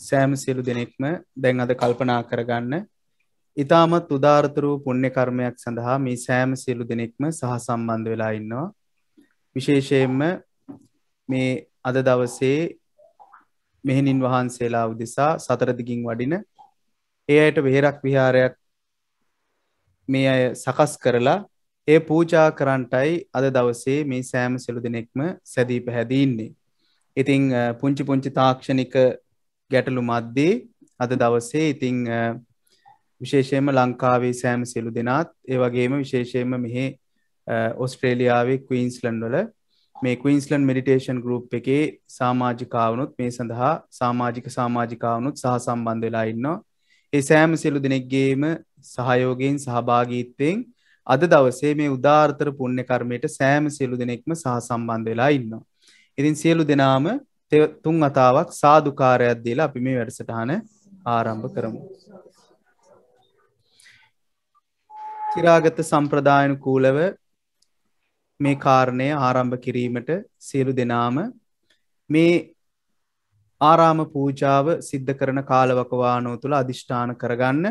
සෑම සියලු දෙනෙක්ම දැන් අද කල්පනා කරගන්න ඊටමත් උදාාරතර වූ පුණ්‍ය කර්මයක් සඳහා මේ සෑම සියලු දෙනෙක්ම සහසම්බන්ධ වෙලා ඉන්නවා. විශේෂයෙන්ම මේ අද දවසේ මෙහෙණින් වහන්සේලා උදෙසා සතර දිගින් වඩින ඒ අයට වෙහෙරක් විහාරයක් මේ අය සකස් කරලා ඒ පූජා කරන්නටයි අද දවසේ මේ සෑම සියලු දෙනෙක්ම සැදී පැහැදී ඉන්නේ. ඉතින් පුංචි පුංචි තාක්ෂණික ගැටලු මැද්දේ අද දවසේ ඉතින් විශේෂයෙන්ම ලංකාවේ සෑම සියලු දෙනාත් ඒ වගේම විශේෂයෙන්ම මෙහි ඕස්ට්‍රේලියාවේ ක්වීන්ස්ලන්ඩ් වල මේ ක්වීන්ස්ලන්ඩ් මෙඩිටේෂන් ගෲප් එකේ සමාජිකාවුනුත් මේ සඳහා සමාජිකාවුනුත් සහ සම්බන්ධ වෙලා ඉන්නවා. ඒ සෑම සියලු දෙනෙක්ගේම සහයෝගයෙන් සහභාගීත්වයෙන් අද දවසේ මේ උදාාරතර පුණ්‍ය කර්මයට සෑම සියලු දෙනෙක්ම සහ සම්බන්ධ වෙලා ඉන්නවා. ඉතින් සියලු දෙනාම තුන් වතාවක් සාදුකාරයක් දීලා අපි මේ වැඩසටහන ආරම්භ කරමු. චිරාගත සම්ප්‍රදායනුකූලව මේ කාරණය ආරම්භ කිරීමට සියලු දෙනාම මේ ආරාම පූජාව සිද්ධ කරන කාලවකවානුව තුළ අදිෂ්ඨාන කරගන්න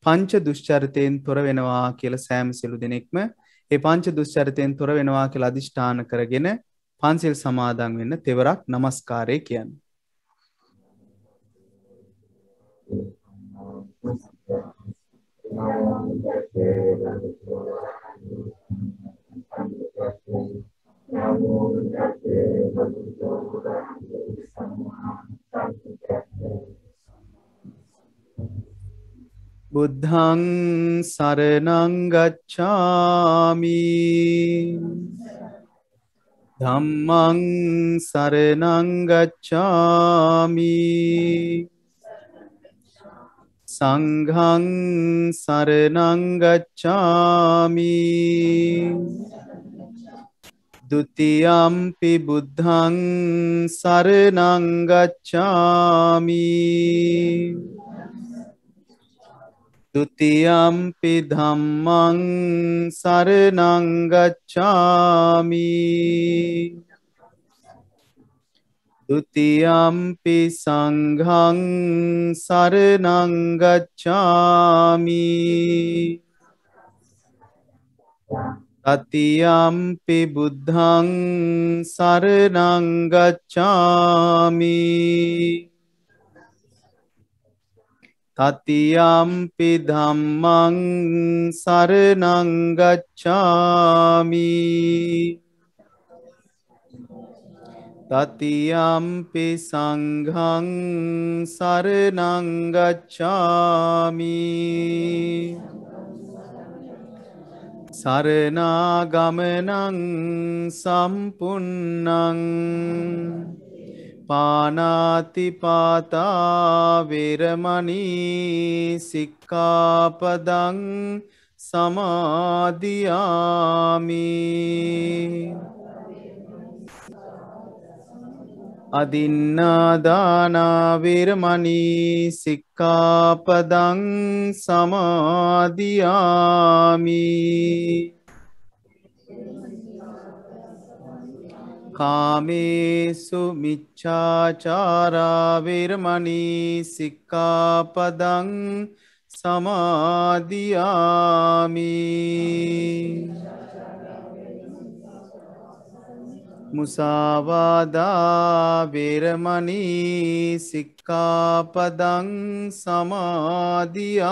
පංච දුෂ්චරිතයෙන් තොර වෙනවා කියලා සෑම සියලු දෙනෙක්ම ඒ පංච දුෂ්චරිතයෙන් තොර වෙනවා කියලා අදිෂ්ඨාන කරගෙන පන්සිල් සමාදන් වෙන්න තෙවරක් নমස්කාරය කියන්නේ. බුද්ධං සරණං ගච්ඡාමි ධම්මං සරණං ගච්ඡාමි සංඝං සරණං ගච්ඡාමි ဒုတိယံ පි බුද්ධං සරණං ගච්ඡාමි ဒုတိယံ පි ධම්මං සරණං ගච්ඡාමි ဒုတိယံ පි සංඝං සරණං ගච්ඡාමි တတိယံ පි බුද්ධං සරණං ගච්ඡාමි တတိယံ පි ධම්මං සරණං ගච්ඡාමි တတိယံ පි සංඝං සරණං ගච්ඡාමි සරණාගමනං සම්පුන්නං පානාතිපාතා වේරමණී සික්ඛාපදං සමාදියාමි අදින්නාදානා වේරමණී සික්ඛාපදං සමාදියාමි කාමේසු මිච්ඡාචාරා වේරමණී සික්ඛාපදං සමාදියාමි මුසාවාදා වේරමණී සික්ඛාපදං සමාදියාමි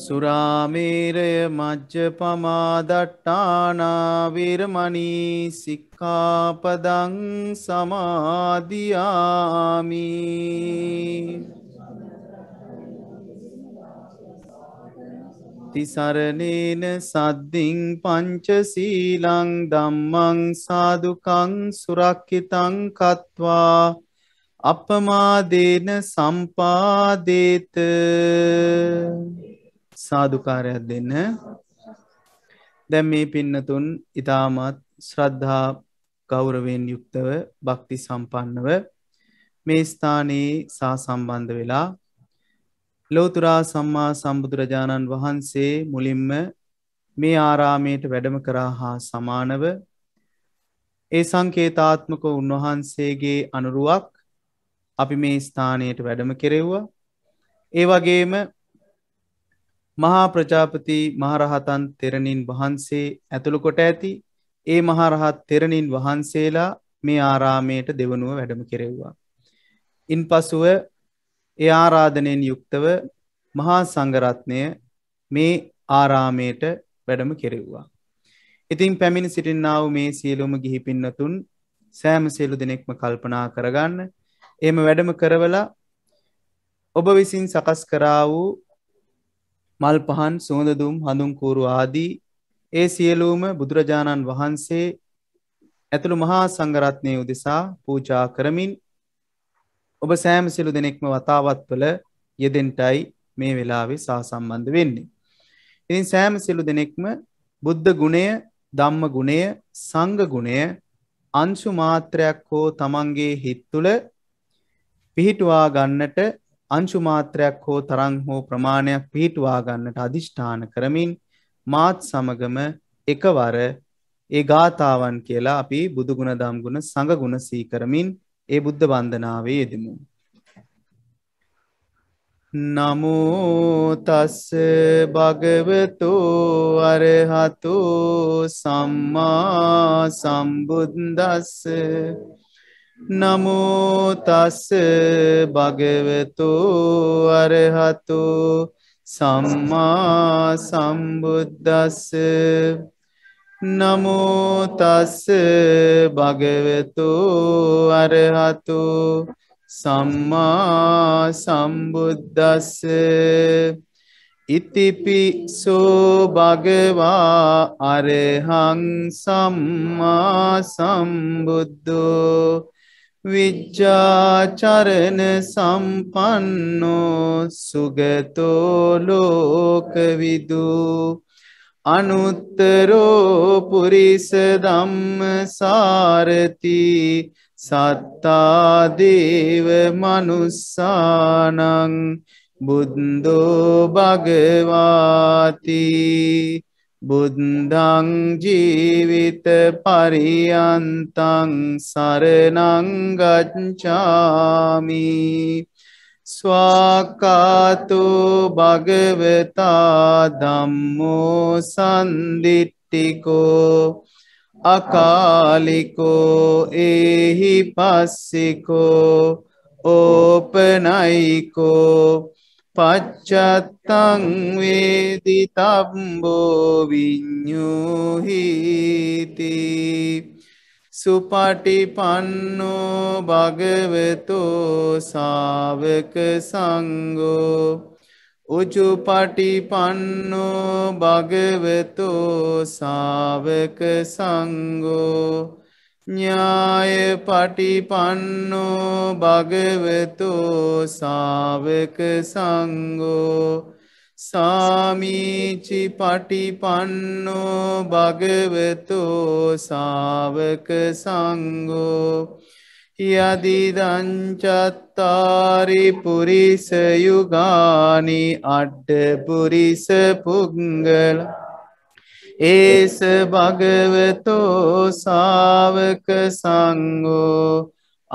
සුරාමේරය මජ්ජපමා දට්ඨානා වේරමණී සික්ඛාපදං සමාදියාමි තිසරණේන සද්ධින් පංචසීලං ධම්මං සාදුකං සුරක්ඛිතං කତ୍වා අපමාදේන සම්පාදේත සාදුකාරයක් දෙන්න. දැන් මේ පින්නතුන් ඊටමත් ශ්‍රද්ධා ගෞරවයෙන් යුක්තව භක්ති සම්පන්නව මේ ස්ථානයේ සම්බන්ධ වෙලා ලෞතර සම්මා සම්බුදුරජාණන් වහන්සේ මුලින්ම මේ ආරාමයට වැඩම කරා හා සමානව ඒ සංකේතාත්මක උන්වහන්සේගේ අනුරුවක් අපි මේ ස්ථානයට වැඩම කෙරෙව්වා. ඒ වගේම මහා ප්‍රජාපති මහරහතන් තෙරණින් වහන්සේ ඇතුළු කොට ඇති ඒ මහරහත් තෙරණින් වහන්සේලා මේ ආරාමයට දෙවනුව වැඩම කෙරෙව්වා. ඉන්පසුව ඒ ආරාධනෙන් යුක්තව මහා සංඝරත්නය මේ ආරාමයට වැඩම කෙරෙව්වා. ඉතින් පැමිණ සිටින්නා වූ මේ සියලුම ගිහි පින්වතුන් සෑම සියලු දෙනෙක්ම කල්පනා කරගන්න. එහෙම වැඩම කරවලා ඔබ විසින් සකස් කරා වූ මල් පහන් සුවඳ දුම් හඳුන් කූරු ආදී ඒ සියලුම බුදුරජාණන් වහන්සේ ඇතුළු මහා සංඝරත්නය උදෙසා පූජා කරමින් ඔබ සෑම සියලු දෙනෙක්ම වතාවත්වල යෙදෙන්ටයි මේ වෙලාවේ සහසම්බන්ධ වෙන්නේ. ඉතින් සෑම සියලු දෙනෙක්ම බුද්ධ ගුණය, ධම්ම ගුණය, සංඝ ගුණය අංශු මාත්‍රයක් හෝ තමන්ගේ හිත් තුළ පිහිටුවා ගන්නට අංශු මාත්‍රයක් හෝ තරම් හෝ ප්‍රමාණයක් පිහිටුවා ගන්නට අදිෂ්ඨාන කරමින් මාත් සමගම එකවර ඒ ගාථාවන් කියලා අපි බුදු ගුණ, ධම් ගුණ, සංඝ ගුණ සීකරමින් ඒ බුද්ධ වන්දනාවේ යෙදෙමු. නමෝ තස්ස භගවතු අරහතු සම්මා සම්බුද්දස්ස නමෝ තස්ස භගවතු අරහතු සම්මා සම්බුද්දස්ස නමෝ තස්ස භගවතු අරහතු සම්මා සම්බුද්දස්ස ඉතිපිසෝ භගවා අරහං සම්මා සම්බුද්ධෝ විජ්ජාචරණ සම්පන්නෝ සුගතෝ ලෝකවිදු අනුත්තරෝ පුරිස ධම්ම සාරති සත්තා දේව මනුස්සානං බුද්ධෝ භගවාති බුද්ධං ජීවිත පරියන්තං සරණං ගච්ඡාමි ස්වාකාතෝ භගවතා ධම්මෝ සන්දිට්ඨිකෝ අකාලිකෝ ඒහි පස්සිකෝ ඕපනයිකෝ පච්චත්තං වේදිතබ්බෝ විඤ්ඤුහිති සුපටිපන්නෝ භගවතෝ ශාවක සංඝෝ උජුපටිපන්නෝ භගවතෝ ශාවක සංඝෝ ඥාය පටිපන්නෝ භගවතෝ ශාවක සංඝෝ සාමීචි පටිපන්නෝ භගවතෝ ශාවක සංඝෝ යදිදං චත්තාරි පුරිස යුගානි අට්ඨ පුරිස පුංගල ඒස භගවතෝ ශාවක සංඝෝ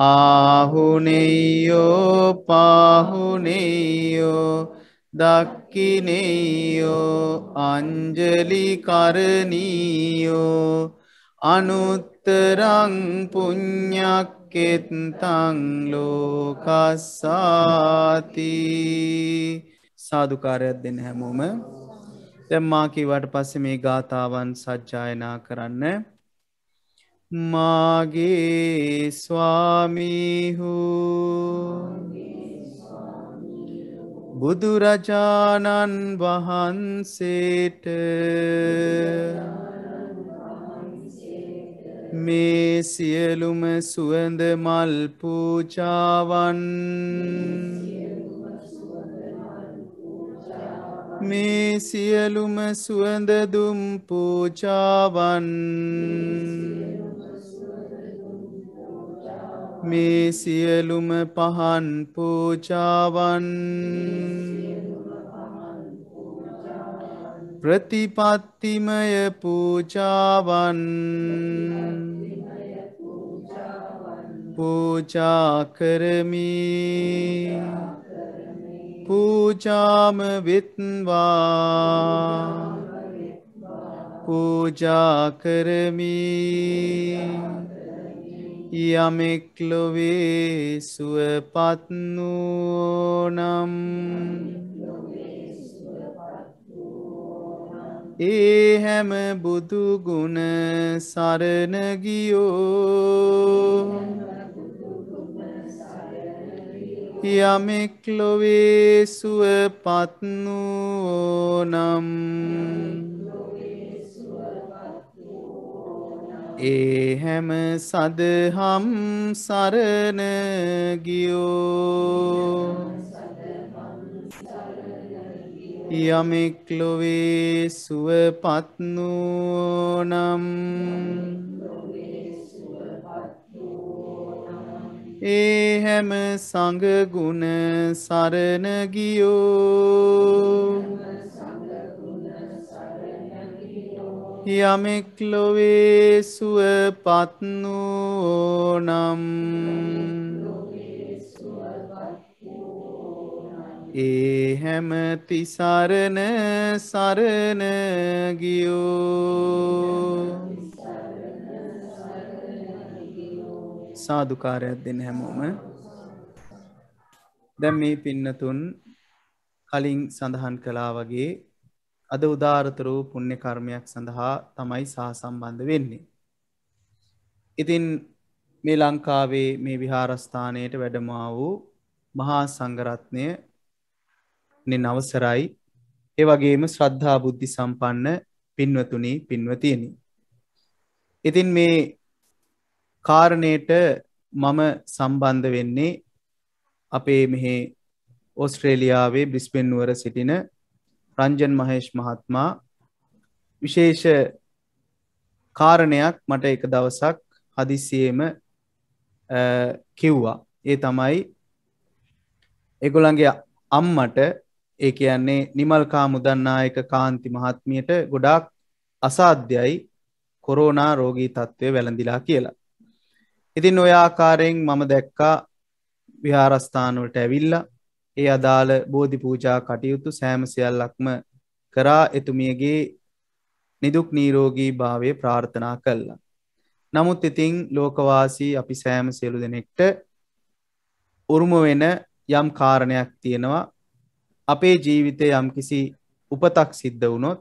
ආහුනේයෝ පාහුනේයෝ දක්ඛිනේයෝ අංජලි කරණීයෝ අනුත්තරං පුඤ්ඤක්ඛෙත්තං ලෝකස්සාති සාදුකාරයක් දෙන්න හැමෝම. දැන් මා කීවට පස්සේ මේ ගාථාවන් සජ්ජායනා කරන්න. මාගේ ස්වාමීහු බුදුරජාණන් වහන්සේට මේ සියලුම සුවඳ මල් පූජාවන් මේ සියලුම සුවඳ දුම් පූජාවන් මේ සියලුම පහන් පූජාවන් ප්‍රතිපත්තිමය පූජාවන් පූජා කරමි පූජාම විත්වා පූජා කරමි යමෙක් ලොවේ සුවපත් වූනම් ඒ හැම බුදු ගුණ සරණ ගියෝ යමෙක් ලොවේ සුවපත් වූනම් ඒ හැම සදහම් සරණ ගියෝ යමෙක් ලොවේ සුවපත් වූනම් ඒ හැම සංඝ ගුණ සරණ ගියෝ යමෙක් ලොවේ සුවපත් වූනම් ඒ හැම තිසරණ සරණ ගියෝ සාදුකාරයක් දෙන්න හැමෝම. දැන් මේ පින්නතුන් කලින් සඳහන් කළා වගේ අද උදාාරතර වූ පුණ්‍ය කර්මයක් සඳහා තමයි සහසම්බන්ධ වෙන්නේ. ඉතින් මේ ලංකාවේ මේ විහාරස්ථානයට වැඩම වූ මහා සංඝරත්නය නවසරයි. ඒ වගේම ශ්‍රද්ධා බුද්ධ සම්පන්න පින්වතුනි පින්වතියනි. ඉතින් මේ කාරණයට මම සම්බන්ධ වෙන්නේ අපේ මෙහි ඕස්ට්‍රේලියාවේ බ්‍රිස්බේන් නුවර සිටින රංජන් මහේෂ් මහත්මයා විශේෂ කාරණයක් මට එක දවසක් හදිසියෙම කිව්වා. ඒ තමයි ඒගොල්ලන්ගේ අම්මට ඒ කියන්නේ නිමල්කා මුදන්නායක කාන්ති මහත්මියට ගොඩාක් අසාධ්‍යයි කොරෝනා රෝගී තත්ත්වය වැළඳිලා කියලා. ඉතින් ඔය ආකාරයෙන් මම දැක්කා විහාරස්ථාන වලට ඇවිල්ලා ඒ අදාළ බෝධි පූජා කටයුතු සෑම සියල්ලක්ම කරා එතුමියගේ නිදුක් නිරෝගී භාවය ප්‍රාර්ථනා කළා. නමුත් ඉතින් ලෝකවාසී අපි සෑම සියලු දෙනෙක්ට උරුම වෙන යම් කාරණයක් තියෙනවා. අපේ ජීවිතේ යම්කිසි උපතක් සිද්ධ වුණොත්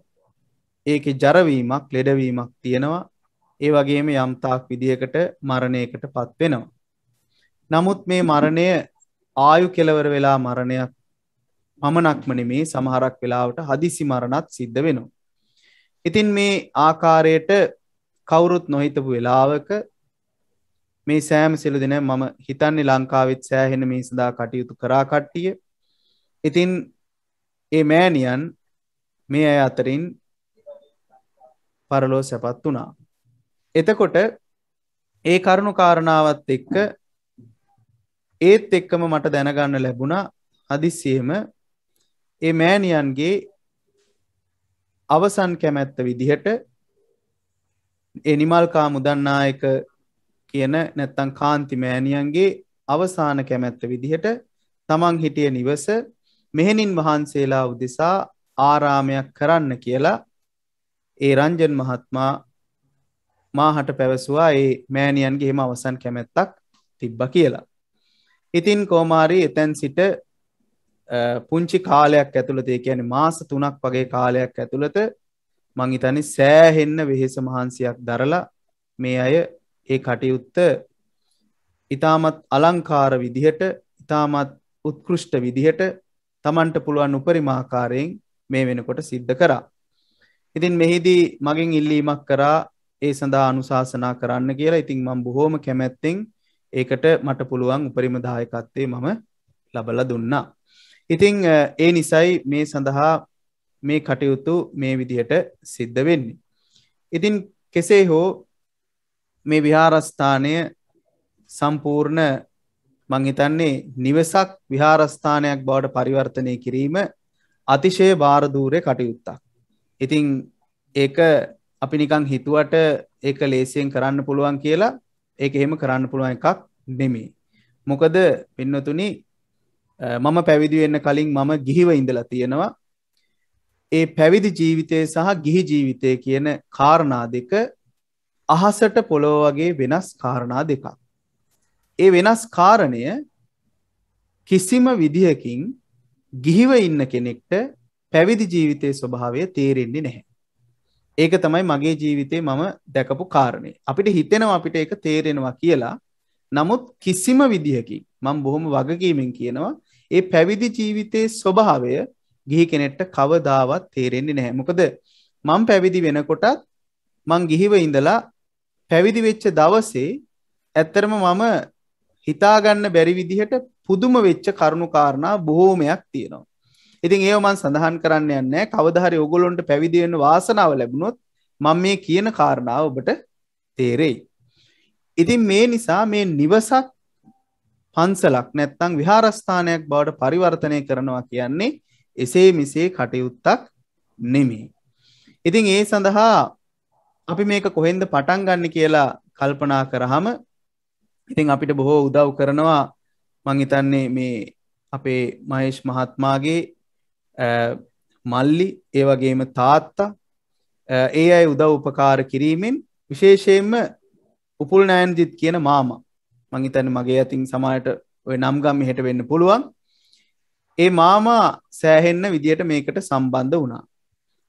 ඒකේ ජරවීමක් ලෙඩවීමක් තියෙනවා. ඒ වගේම යම් තාක් විදියකට මරණයකටපත් වෙනවා. නමුත් මේ මරණය ආයු කෙලවර වෙලා මරණයක් පමණක්ම නෙමේ සමහරක් වෙලාවට හදිසි මරණත් සිද්ධ වෙනවා. ඉතින් මේ ආකාරයට කවුරුත් නොහිතපු වෙලාවක මේ සෑම සියලු දෙනා මම හිතන්නේ ලංකාවෙත් සෑහෙන මේ සඳහා කටයුතු කරා කට්ටිය. ඉතින් ඒ මෑණියන් මේ අය අතරින් පරලෝ සැපත් වුණා. එතකොට ඒ කරුණු කාරණාවත් එක්ක ඒත් එක්කම මට දැනගන්න ලැබුණා හදිස්සියෙම ඒ මෑණියන්ගේ අවසන් කැමැත්ත විදිහට ඒ නිමල්කා මුදන්නායක කියන නැත්තම් කාන්ති මෑණියන්ගේ අවසාන කැමැත්ත විදිහට තමන් හිටිය නිවස මෙහෙණින් වහන්සේලා උදෙසා ආරාමයක් කරන්න කියලා ඒ රංජන් මහත්මයා මාහට පැවසුවා ඒ මෑණියන්ගේ එහෙම අවසන් කැමැත්තක් තිබ්බා කියලා. ඉතින් කොමාරි එතෙන් සිට පුංචි කාලයක් ඇතුළත ඒ කියන්නේ මාස 3ක් වගේ කාලයක් ඇතුළත මං හිතන්නේ සෑහෙන්න වෙහෙස මහන්සියක් දරලා මේ අය ඒ කටයුත්ත ඊටමත් අලංකාර විදිහට ඊටමත් උත්කෘෂ්ඨ විදිහට Tamanට පුළුවන් උපරිම ආකාරයෙන් මේ වෙනකොට සිද්ධ කරා. ඉතින් මෙහිදී මගෙන් ඉල්ලීමක් කරා ඒ සඳහා අනුශාසනා කරන්න කියලා. ඉතින් මම බොහොම කැමැත්තෙන් ඒකට මට පුළුවන් උපරිම දායකත්වයේ මම ලබලා දුන්නා. ඉතින් ඒ නිසයි මේ සඳහා මේ කටයුතු මේ විදිහට සිද්ධ වෙන්නේ. ඉතින් කෙසේ හෝ මේ විහාරස්ථානය සම්පූර්ණ මං හිතන්නේ නිවසක් විහාරස්ථානයක් බවට පරිවර්තනය කිරීම අතිශය භාර දූරේ කටයුත්තක්. ඉතින් ඒක අපි නිකන් හිතුවට ඒක ලේසියෙන් කරන්න පුළුවන් කියලා ඒක එහෙම කරන්න පුළුවන් එකක් නෙමෙයි. මොකද පින්නතුනි මම පැවිදි වෙන්න කලින් මම ගිහිව ඉඳලා තියෙනවා. ඒ පැවිදි ජීවිතය සහ ගිහි ජීවිතය කියන කාරණා දෙක අහසට පොළොව වගේ වෙනස් කාරණා දෙකක්. ඒ වෙනස් කාරණය කිසිම විදිහකින් ගිහිව ඉන්න කෙනෙක්ට පැවිදි ජීවිතයේ ස්වභාවය තේරෙන්නේ නැහැ. ඒක තමයි මගේ ජීවිතේ මම දැකපු කාරණේ. අපිට හිතෙනවා අපිට ඒක තේරෙනවා කියලා. නමුත් කිසිම විදිහකින් මම බොහොම වගකීමෙන් කියනවා ඒ පැවිදි ජීවිතයේ ස්වභාවය ගිහි කෙනෙක්ට කවදාවත් තේරෙන්නේ නැහැ. මොකද මම පැවිදි වෙනකොටත් මං ගිහිව ඉඳලා පැවිදි වෙච්ච දවසේ ඇත්තරම මම හිතාගන්න බැරි විදිහට පුදුම වෙච්ච කරුණු කාරණා බොහෝමයක් තියෙනවා. ඉතින් ඒව මම සඳහන් කරන්න යන්නේ නැහැ. කවදා හරි ඕගොල්ලන්ට පැවිදි වෙන්න වාසනාව ලැබුණොත් මම මේ කියන කාරණාව ඔබට තේරෙයි. ඉතින් මේ නිසා මේ නිවසක් පන්සලක් නැත්නම් විහාරස්ථානයක් බවට පරිවර්තනය කරනවා කියන්නේ එසේ මෙසේ කටයුත්තක් නෙමෙයි. ඉතින් ඒ සඳහා අපි මේක කොහෙන්ද පටන් ගන්න කියලා කල්පනා කරාම ඉතින් අපිට බොහෝ උදව් කරනවා මං හිතන්නේ මේ අපේ මහේෂ් මහත්මයාගේ මල්ලි ඒ වගේම තාත්තා ඒ අය උදව් උපකාර කිරීමෙන් විශේෂයෙන්ම උපුල් නයන්ජිත් කියන මාමා මං හිතන්නේ මගේ අතින් සමාජයට ওই නම් ගම් මෙහෙට වෙන්න පුළුවන්. ඒ මාමා සෑහෙන්න විදියට මේකට සම්බන්ධ වුණා.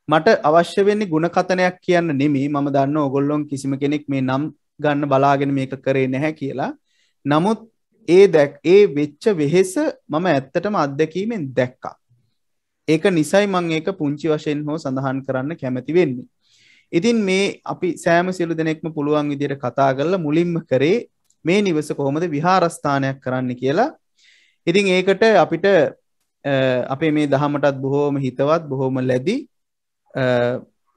මට අවශ්‍ය වෙන්නේ ಗುಣ කතනයක් කියන්න නෙමෙයි. මම දන්නවා ඕගොල්ලෝ කිසිම කෙනෙක් මේ නම් ගන්න බලාගෙන මේක කරේ නැහැ කියලා. නමුත් ඒ වෙච්ච වෙහෙස මම ඇත්තටම අත්දැකීමෙන් දැක්කා. ඒක නිසයි මම ඒක පුංචි වශයෙන් හෝ සඳහන් කරන්න කැමති වෙන්නේ. ඉතින් මේ අපි සෑම සියලු දෙනෙක්ම පුළුවන් විදියට කතා කරලා මුලින්ම කරේ මේ නිවස කොහොමද විහාරස්ථානයක් කරන්න කියලා. ඉතින් ඒකට අපිට අපේ මේ දහමටත් බොහෝම හිතවත් බොහෝම ලැබි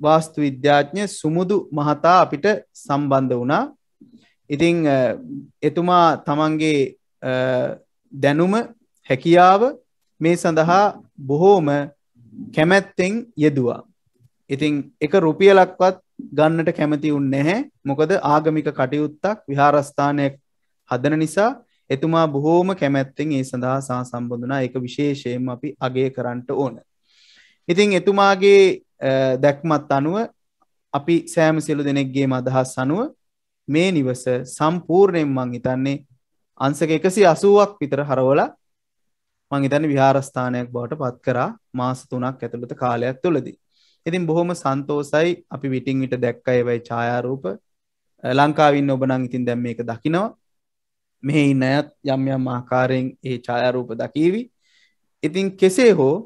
වාස්තු විද්‍යාඥ සුමුදු මහතා අපිට සම්බන්ධ වුණා. ඉතින් එතුමා තමන්ගේ දැනුම හැකියාව මේ සඳහා බොහෝම කැමැත්තෙන් යෙදුවා. ඉතින් එක රුපියලක්වත් ගන්නට කැමති වුණේ නැහැ. මොකද ආගමික කටයුත්තක් විහාරස්ථානයක් හදන නිසා එතුමා බොහෝම කැමැත්තෙන් ඒ සඳහා සහසම්බන්ධ වුණා. ඒක විශේෂයෙන්ම අපි අගය කරන්න ඕන. ඉතින් එතුමාගේ දැක්මත් අනුව අපි සෑම සියලු දෙනෙක්ගේම අදහස් අනුව මේ නිවස සම්පූර්ණයෙන් මං හිතන්නේ අංශක 180ක් විතර හරවලා මං හිතන්නේ විහාරස්ථානයක් බවට පත් කරා මාස 3ක් ඇතුළත කාලයක් තුළදී. ඉතින් බොහොම සන්තෝසයි අපි විටින් විට දැක්ක ඒවයි ඡායාරූප ලංකාවේ ඉන්න ඔබ නම් ඉතින් දැන් මේක දකිනවා. මෙහි ඉන්න අයත් යම් යම් ආකාරයෙන් ඒ ඡායාරූප දකීවි. ඉතින් කෙසේ හෝ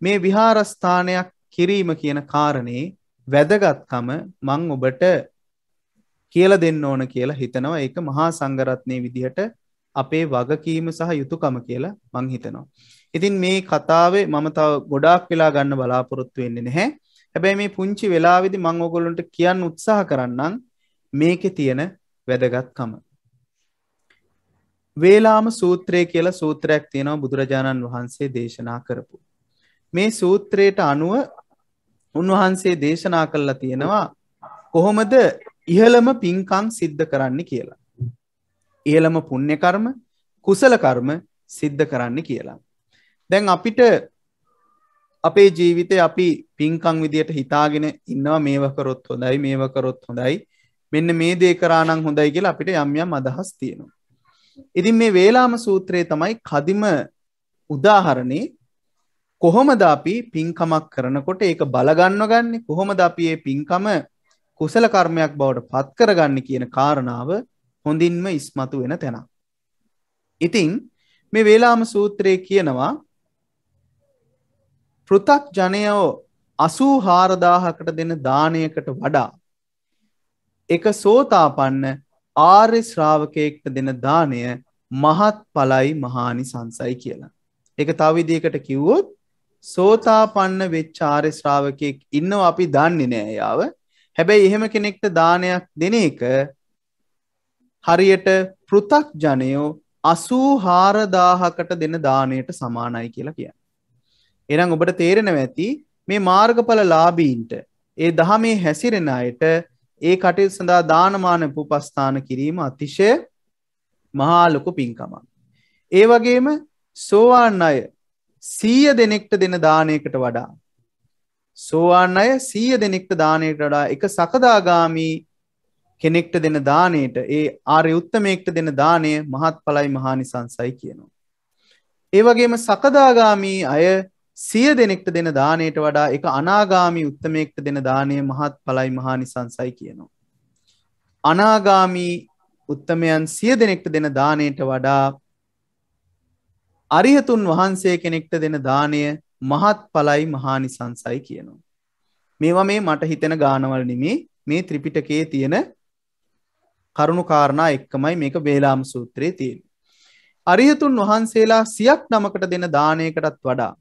මේ විහාරස්ථානයක් කිරීම කියන කාරණේ වැදගත්කම මං ඔබට කියලා දෙන්න ඕන කියලා හිතනවා. ඒක මහා සංඝරත්නයේ විදිහට අපේ වගකීම සහ යුතුයකම කියලා මං හිතනවා. ඉතින් මේ කතාවේ මම තව ගොඩාක් වෙලා ගන්න බලාපොරොත්තු වෙන්නේ නැහැ. හැබැයි මේ පුංචි වෙලාවේදී මම ඔයගොල්ලන්ට කියන්න උත්සාහ කරන්නම් මේකේ තියෙන වැදගත්කම. වේලාම සූත්‍රය කියලා සූත්‍රයක් තියෙනවා බුදුරජාණන් වහන්සේ දේශනා කරපු. මේ සූත්‍රයට අනුව උන්වහන්සේ දේශනා කළා තියෙනවා කොහොමද ඉහළම පින්කම් සිද්ධ කරන්න කියලා. ඉහළම පුණ්‍ය කර්ම, කුසල කර්ම සිද්ධ කරන්න කියලා. දැන් අපිට අපේ ජීවිතේ අපි පින්කම් විදියට හිතාගෙන ඉන්නවා මේව කරොත් හොඳයි, මේව කරොත් හොඳයි, මෙන්න මේ දේ කරා නම් හොඳයි කියලා අපිට යම් යම් අදහස් තියෙනවා. ඉතින් මේ වේලාම සූත්‍රයේ තමයි කදිම උදාහරණේ කොහොමද අපි පින්කමක් කරනකොට ඒක බල ගන්නවගන්නේ, කොහොමද අපි මේ පින්කම කුසල කර්මයක් බවට පත් කරගන්නේ කියන කාරණාව හොඳින්ම ඉස්මතු වෙන තැන. ඉතින් මේ වේලාම සූත්‍රයේ කියනවා පෘථග්ජනයෝ 84000කට දෙන දානයකට වඩා එක සෝතාපන්න ආර්ය ශ්‍රාවකයෙක්ට දෙන දාණය මහත් ඵලයි මහානිසංසයි කියලා. ඒක තව විදිහකට කිව්වොත් සෝතාපන්න වෙච්ච ආර්ය ශ්‍රාවකයෙක් ඉන්නව අපි දන්නේ නෑ යාව. හැබැයි එහෙම කෙනෙක්ට දානයක් දෙන එක හරියට පෘථග්ජනයෝ 84000කට දෙන දාණයට සමානයි කියලා කියන්නේ. එහෙනම් ඔබට තේරෙනවා ඇති මේ මාර්ගඵල ලාභීන්ට ඒ දහමේ හැසිරෙන අයට ඒ කටයුතු සඳහා දානමාන උපස්ථාන කිරීම අතිශය මහා ලොකු පින්කමක්. ඒ වගේම සෝවාන් අය 100 දෙනෙක්ට දෙන දානයකට වඩා සෝවාන් අය 100 දෙනෙක්ට දානයකට වඩා එක සකදාගාමි කෙනෙක්ට දෙන දාණයට ඒ ආර්ය උත්තමයෙක්ට දෙන දාණය මහත්ඵලයි මහානිසංසයි කියනවා. ඒ වගේම සකදාගාමි අය 100 දෙනෙක්ට දෙන දාණයට වඩා එක අනාගාමි උත්තමයෙක්ට දෙන දාණය මහත්ඵලයි මහානිසංසයි කියනවා. අනාගාමි උත්තමයන් 100 දෙනෙක්ට දෙන දාණයට වඩා අරිහතුන් වහන්සේ කෙනෙක්ට දෙන දාණය මහත්ඵලයි මහානිසංසයි කියනවා. මේවා මේ මට හිතෙන ගානවල නෙමේ මේ ත්‍රිපිටකයේ තියෙන කරුණු කාරණා එක්කමයි මේක වේලාම සූත්‍රයේ තියෙන්නේ. අරිහතුන් වහන්සේලා 100ක් නමකට දෙන දාණයකටත් වඩා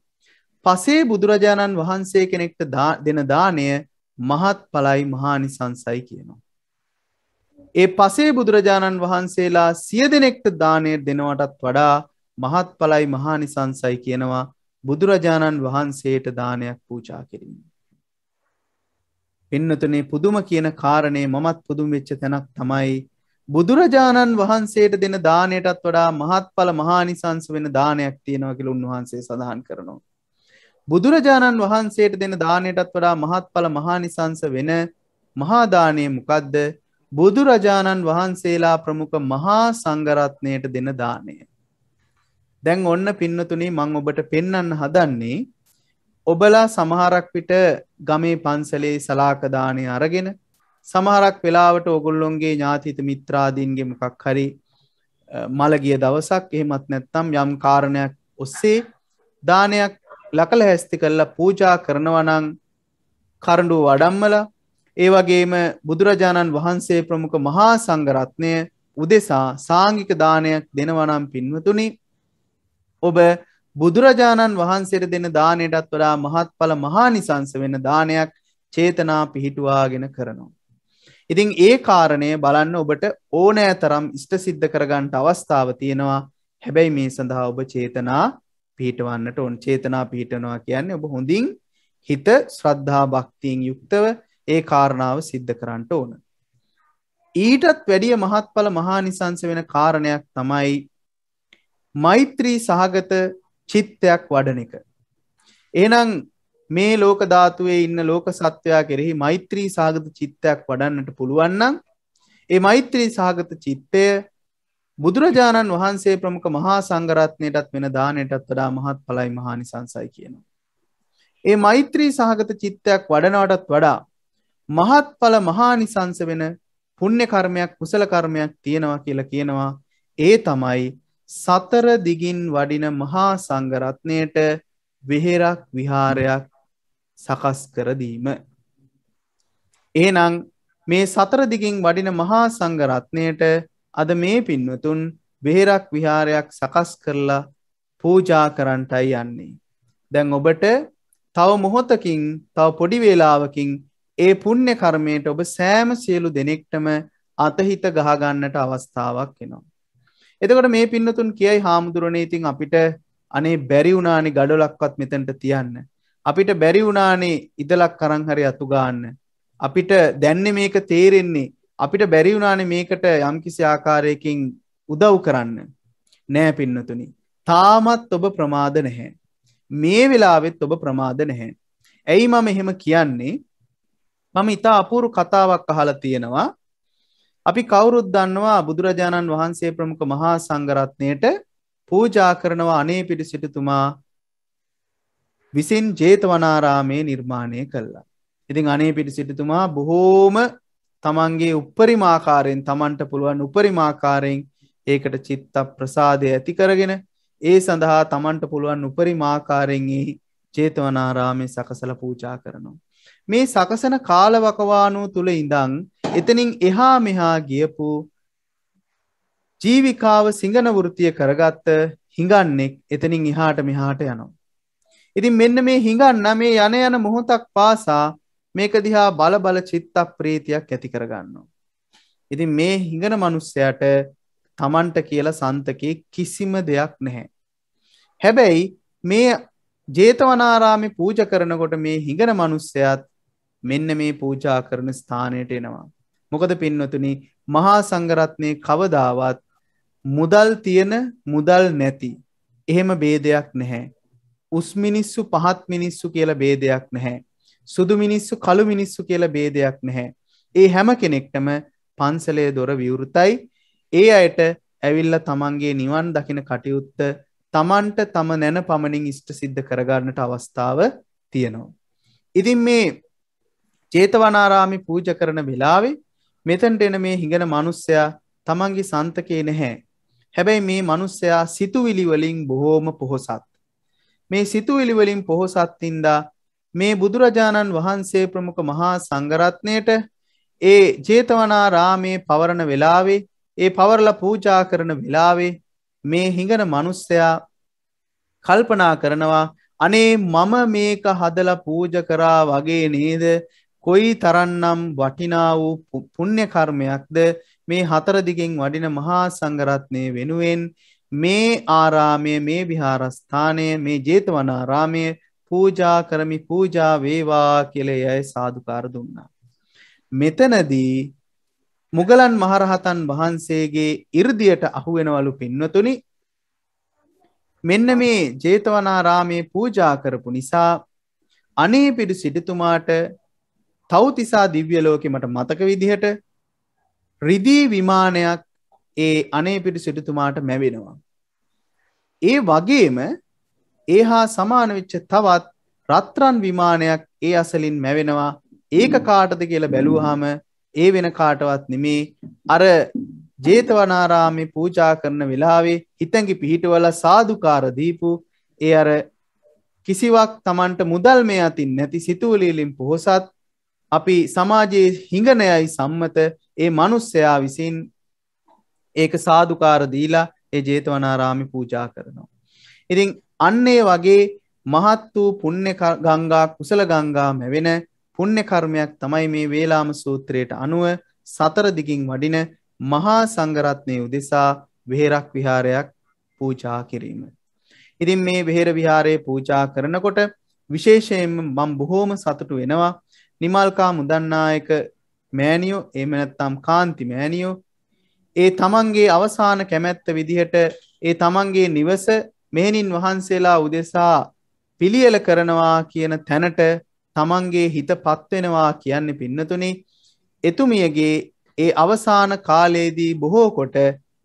පසේ බුදුරජාණන් වහන්සේ කෙනෙක්ට දෙන දාණය මහත්ඵලයි මහානිසංසයි කියනවා. ඒ පසේ බුදුරජාණන් වහන්සේලා 100 දෙනෙක්ට දාණය දෙනවටත් වඩා මහත්ඵලයි මහානිසංසයි කියනවා බුදුරජාණන් වහන්සේට දානයක් පූජා කිරීම. පින්නතුනේ පුදුම කියන කාරණේ මමත් පුදුම වෙච්ච තැනක් තමයි බුදුරජාණන් වහන්සේට දෙන දාණයටත් වඩා මහත්ඵල මහානිසංස වෙන දානයක් තියෙනවා කියලා උන්වහන්සේ සඳහන් කරනවා. බුදුරජාණන් වහන්සේට දෙන දාණයටත් වඩා මහත්ඵල මහානිසංස වෙන මහා දාණය මොකද්ද? බුදුරජාණන් වහන්සේලා ප්‍රමුඛ මහා සංඝරත්නයට දෙන දාණය. දැන් ඔන්න පින්නතුනේ මම ඔබට පෙන්වන්න හදන්නේ ඔබලා සමහරක් විට ගමේ පන්සලේ සලාක දාණය අරගෙන සමහරක් වෙලාවට ඕගොල්ලොන්ගේ ඥාතිත මිත්‍රාදීන්ගේ මොකක් හරි මලගිය දවසක් එහෙමත් නැත්නම් යම් කාරණයක් ඔස්සේ දානයක් ලකලැස්ති කරලා පූජා කරනවා නම් කරඬුව වඩම්මලා ඒ වගේම බුදුරජාණන් වහන්සේ ප්‍රමුඛ මහා සංඝරත්නය උදෙසා සාංගික දානයක් දෙනවා නම් පින්වතුනි ඔබ බුදුරජාණන් වහන්සේට දෙන දාණයටත් වඩා මහත්ඵල මහානිසංස වෙන දානයක් චේතනා පිහිටුවාගෙන කරනවා. ඉතින් ඒ කාරණය බලන්න ඔබට ඕනෑ තරම් ඉෂ්ට සිද්ධ කරගන්න අවස්ථාව තියෙනවා. හැබැයි මේ සඳහා ඔබ චේතනා පිහිටවන්නට ඕන. චේතනා පිහිටනවා කියන්නේ ඔබ හොඳින් හිත ශ්‍රද්ධා භක්තියෙන් යුක්තව ඒ කාරණාව සිද්ධ කරන්න ඕන. ඊටත් වැඩිය මහත්ඵල මහානිසංස වෙන කාරණයක් තමයි මෛත්‍රී සහගත චිත්තයක් වඩන එක. එහෙනම් මේ ලෝක ධාතුවේ ඉන්න ලෝක සත්වයා කෙරෙහි මෛත්‍රී සහගත චිත්තයක් වඩන්නට පුළුවන් නම් ඒ මෛත්‍රී සහගත චිත්තය බුදුරජාණන් වහන්සේ ප්‍රමුඛ මහා සංඝරත්නයටත් වෙන දානයටත් වඩා මහත්ඵලයි මහානිසංසයි කියනවා. ඒ මෛත්‍රී සහගත චිත්තයක් වඩනවටත් වඩා මහත්ඵල මහානිසංස වෙන පුණ්‍ය කර්මයක් කුසල කර්මයක් තියෙනවා කියලා කියනවා. ඒ තමයි සතර දිගින් වඩින මහා සංඝරත්නයට විහෙරක් විහාරයක් සකස් කර දීම. එහෙනම් මේ සතර දිගින් වඩින මහා සංඝරත්නයට අද මේ පින්වතුන් විහෙරක් විහාරයක් සකස් කරලා පූජා කරන්නටයි යන්නේ. දැන් ඔබට තව මොහොතකින් තව පොඩි වේලාවකින් ඒ පුණ්‍ය කර්මයට ඔබ සෑම සියලු දෙනෙක්ටම අතහිත ගහ ගන්නට අවස්ථාවක් එනවා. එතකොට මේ පින්නතුන් කියයි හාමුදුරනේ ඉතින් අපිට අනේ බැරි වුණානේ ගඩොලක්වත් මෙතනට තියන්න. අපිට බැරි වුණානේ ඉදලක් අරන් හරි අතු ගන්න. අපිට දැන්නේ මේක තේරෙන්නේ. අපිට බැරි වුණානේ මේකට යම්කිසි ආකාරයකින් උදව් කරන්න. නෑ පින්නතුනි. තාමත් ඔබ ප්‍රමාද නැහැ. මේ වෙලාවෙත් ඔබ ප්‍රමාද නැහැ. ඇයි මම එහෙම කියන්නේ? මම ඊට අපූර්ව කතාවක් අහලා තියෙනවා. අපි කවුරුත් දන්නවා බුදුරජාණන් වහන්සේ ප්‍රමුඛ මහා සංඝරත්නයට පූජා කරනවා අනේ පිටිසිටුතුමා විසින් ජේතවනාරාමේ නිර්මාණය කළා. ඉතින් අනේ පිටිසිටුතුමා බොහෝම තමන්ගේ උපරිම ආකාරයෙන් තමන්ට පුළුවන් උපරිම ආකාරයෙන් ඒකට චිත්ත ප්‍රසාදය ඇති කරගෙන ඒ සඳහා තමන්ට පුළුවන් උපරිම ආකාරයෙන් ජේතවනාරාමේ සකසලා පූජා කරනවා. මේ සකසන කාලවකවානුව තුල ඉඳන් එතනින් එහා මෙහා ගියපු ජීවිකාව සිංගන වෘත්තිය කරගත්ත හිඟන්නෙක් එතනින් එහාට මෙහාට යනවා. ඉතින් මෙන්න මේ හිඟන්න මේ යන මොහොතක් පාසා මේක දිහා බල බල චිත්ත ප්‍රීතියක් ඇති කරගන්නවා. ඉතින් මේ හිඟන මිනිස්සයාට Tamanට කියලා සන්තකේ කිසිම දෙයක් නැහැ. හැබැයි මේ ජේතවනාරාමේ පූජා කරනකොට මේ හිඟන මිනිස්සයාත් මෙන්න මේ පූජා කරන ස්ථානයට එනවා. මොකද පින්වතුනි මහා සංඝරත්නයේ කවදාවත් මුදල් තියෙන මුදල් නැති එහෙම ભેදයක් නැහැ. උස් මිනිස්සු පහත් මිනිස්සු කියලා ભેදයක් නැහැ. සුදු මිනිස්සු කළු මිනිස්සු කියලා ભેදයක් නැහැ. ඒ හැම කෙනෙක්ටම පන්සලේ දොර විවෘතයි. ඒ අයට ඇවිල්ලා තමන්ගේ නිවන් දකින කටයුත්ත තමන්ට තම නැන පමණින් ඉෂ්ට සිද්ධ කරගන්නට අවස්ථාව තියෙනවා. ඉතින් මේ ජේතවනාරාමේ පූජා කරන වෙලාවේ මෙතනට එන මේ හිඟන මිනිස්සයා තමන්ගේ සන්තකේ නැහැ. හැබැයි මේ මිනිස්සයා සිතුවිලි වලින් බොහෝම පොහොසත්. මේ සිතුවිලි වලින් පොහොසත් ඉඳා මේ බුදුරජාණන් වහන්සේ ප්‍රමුඛ මහා සංඝරත්නයට ඒ ජේතවනාරාමේ පවරන වෙලාවේ ඒ පවරලා පූජා කරන වෙලාවේ මේ හිඟන මිනිස්සයා කල්පනා කරනවා අනේ මම මේක හදලා පූජා කරා වගේ නේද කොයි තරම්නම් වටිනා වූ පුණ්‍ය කර්මයක්ද මේ හතර දිගෙන් වඩින මහා සංඝරත්නයේ වෙනුවෙන් මේ ආරාමයේ මේ විහාරස්ථානයේ මේ ජේතවනාරාමයේ පූජා කරමි පූජා වේවා කියලා යයි සාදුකාර දුන්නා. මෙතනදී මුගලන් මහරහතන් වහන්සේගේ 이르දියට අහු වෙනවලු පින්වතුනි මෙන්න මේ ජේතවනාරාමයේ පූජා කරපු නිසා අනේපිඩු සිටුතුමාට තව්තිසා දිව්‍ය ලෝකෙ මට මතක විදිහට රිදී විමානයක් ඒ අනේපිඩු සිටුතුමාට මැවෙනවා. ඒ වගේම ඒහා සමාන වෙච්ච තවත් රත්රන් විමානයක් ඒ අසලින් මැවෙනවා. ඒක කාටද කියලා බැලුවාම ඒ වෙන කාටවත් නෙමේ අර ජේතවනාරාමේ පූජා කරන වෙලාවේ හිතංගි පිහිටවල සාදුකාර දීපු ඒ අර කිසිවක් Tamanට මුදල් මේ අතින් නැති සිතුවිලි වලින් පොහසත් අපි සමාජයේ හිඟනයයි සම්මත ඒ මිනිස්සයා විසින් ඒක සාදුකාර දීලා ඒ ජේතවනාරාමේ පූජා කරනවා. ඉතින් අන්නේ වගේ මහත් වූ පුණ්‍ය ගංගා කුසල ගංගා මැවෙන පුණ්‍ය කර්මයක් තමයි මේ වේලාම සූත්‍රයට අනුව සතර දිගින් වඩින මහා සංඝරත්නයේ උදෙසා විහෙරක් විහාරයක් පූජා කිරීම. ඉතින් මේ විහෙර විහාරයේ පූජා කරනකොට විශේෂයෙන්ම මම බොහෝම සතුටු වෙනවා. නිමල්කා මුදන්නායක මෑණියෝ එහෙම නැත්නම් කාන්ති මෑණියෝ ඒ තමන්ගේ අවසාන කැමැත්ත විදිහට ඒ තමන්ගේ නිවස මෙහෙණින් වහන්සේලා උදෙසා පිළියෙල කරනවා කියන තැනට තමන්ගේ හිතපත් වෙනවා කියන්නේ පින්නතුනි එතුමියගේ ඒ අවසාන කාලයේදී බොහෝ කොට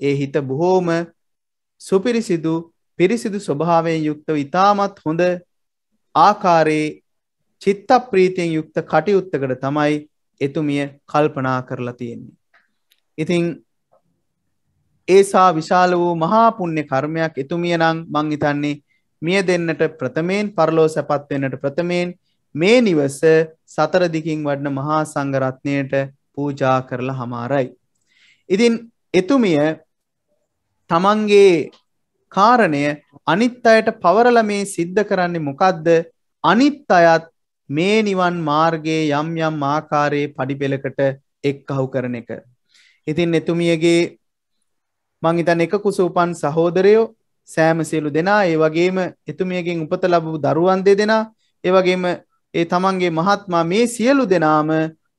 ඒ හිත බොහෝම සුපිරිසිදු පිරිසිදු ස්වභාවයෙන් යුක්තව ඉතාමත් හොඳ ආකාරයේ චිත්ත ප්‍රීතියෙන් යුක්ත කටයුත්තකට තමයි එතුමිය කල්පනා කරලා තියෙන්නේ. ඉතින් ඒසා විශාල වූ මහා පුණ්‍ය කර්මයක් එතුමිය නම් මං හිතන්නේ මිය දෙන්නට ප්‍රථමයෙන් පරලෝ සැපත් වෙන්නට ප්‍රථමයෙන් මේ නිවස සතර දිකින් වඩන මහා සංඝරත්නයට පූජා කරලා හමාරයි. ඉතින් එතුමිය තමන්ගේ කාරණය අනිත් අයට පවරලා මේ සිද්ධ කරන්නේ මොකද්ද? අනිත් අයත් මේ නිවන් මාර්ගයේ යම් යම් ආකාරයේ පඩිපෙලකට එක්කහුව කරන එක. ඉතින් එතුමියගේ මං හිතන්නේ එක කුස උපන් සහෝදරයෝ සෑම සියලු දෙනා ඒ වගේම එතුමියගෙන් උපත ලැබපු දරුවන් දෙදෙනා ඒ වගේම ඒ තමන්ගේ මහත්මා මේ සියලු දෙනාම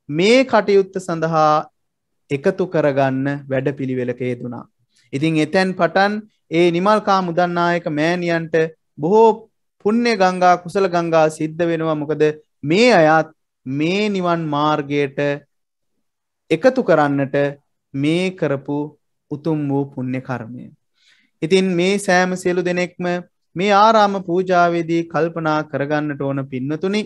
මේ කටයුත්ත සඳහා එකතු කරගන්න වැඩපිළිවෙලක යෙදුණා. ඉතින් එතෙන් පටන් ඒ නිමල්කා මුදන්නායක මෑණියන්ට බොහෝ පුණ්‍ය ගංගා කුසල ගංගා සිද්ධ වෙනවා. මොකද මේ අයත් මේ නිවන් මාර්ගයට එකතු කරන්නට මේ කරපු උතුම් වූ පුණ්‍ය කර්මය. ඉතින් මේ සෑම සියලු දෙනෙක්ම මේ ආරාම පූජාවේදී කල්පනා කරගන්නට ඕන පින්නතුනි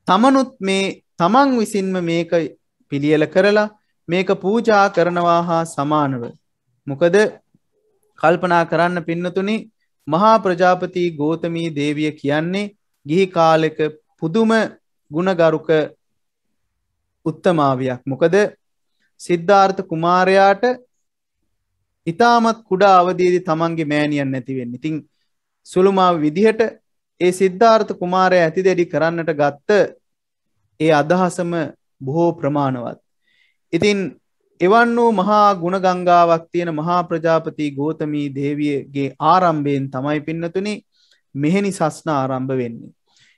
තමනුත් මේ තමන් විසින්ම මේක පිළියෙල කරලා මේක පූජා කරනවා හා සමානව. මොකද කල්පනා කරන්න පින්නතුනි මහා ප්‍රජාපති ගෞතමී දේවිය කියන්නේ ගිහි කාලෙක පුදුම ගුණගරුක උත්තමාවියක්. මොකද සිද්ධාර්ථ කුමාරයාට ඊටමත් කුඩා අවදියේදී තමන්ගේ මෑණියන් නැති වෙන්නේ. ඉතින් සුළුමා විදිහට ඒ සිද්ධාර්ථ කුමාරයා ඇතිදෙඩි කරන්නට ගත්ත ඒ අදහසම බොහෝ ප්‍රමාණවත්. ඉතින් එවන් වූ මහා ගුණ ගංගාවක් තියෙන මහා ප්‍රජාපති ගෞතමී දේවියගේ ආරම්භයෙන් තමයි පින්නතුනි මෙහෙණි සස්න ආරම්භ වෙන්නේ.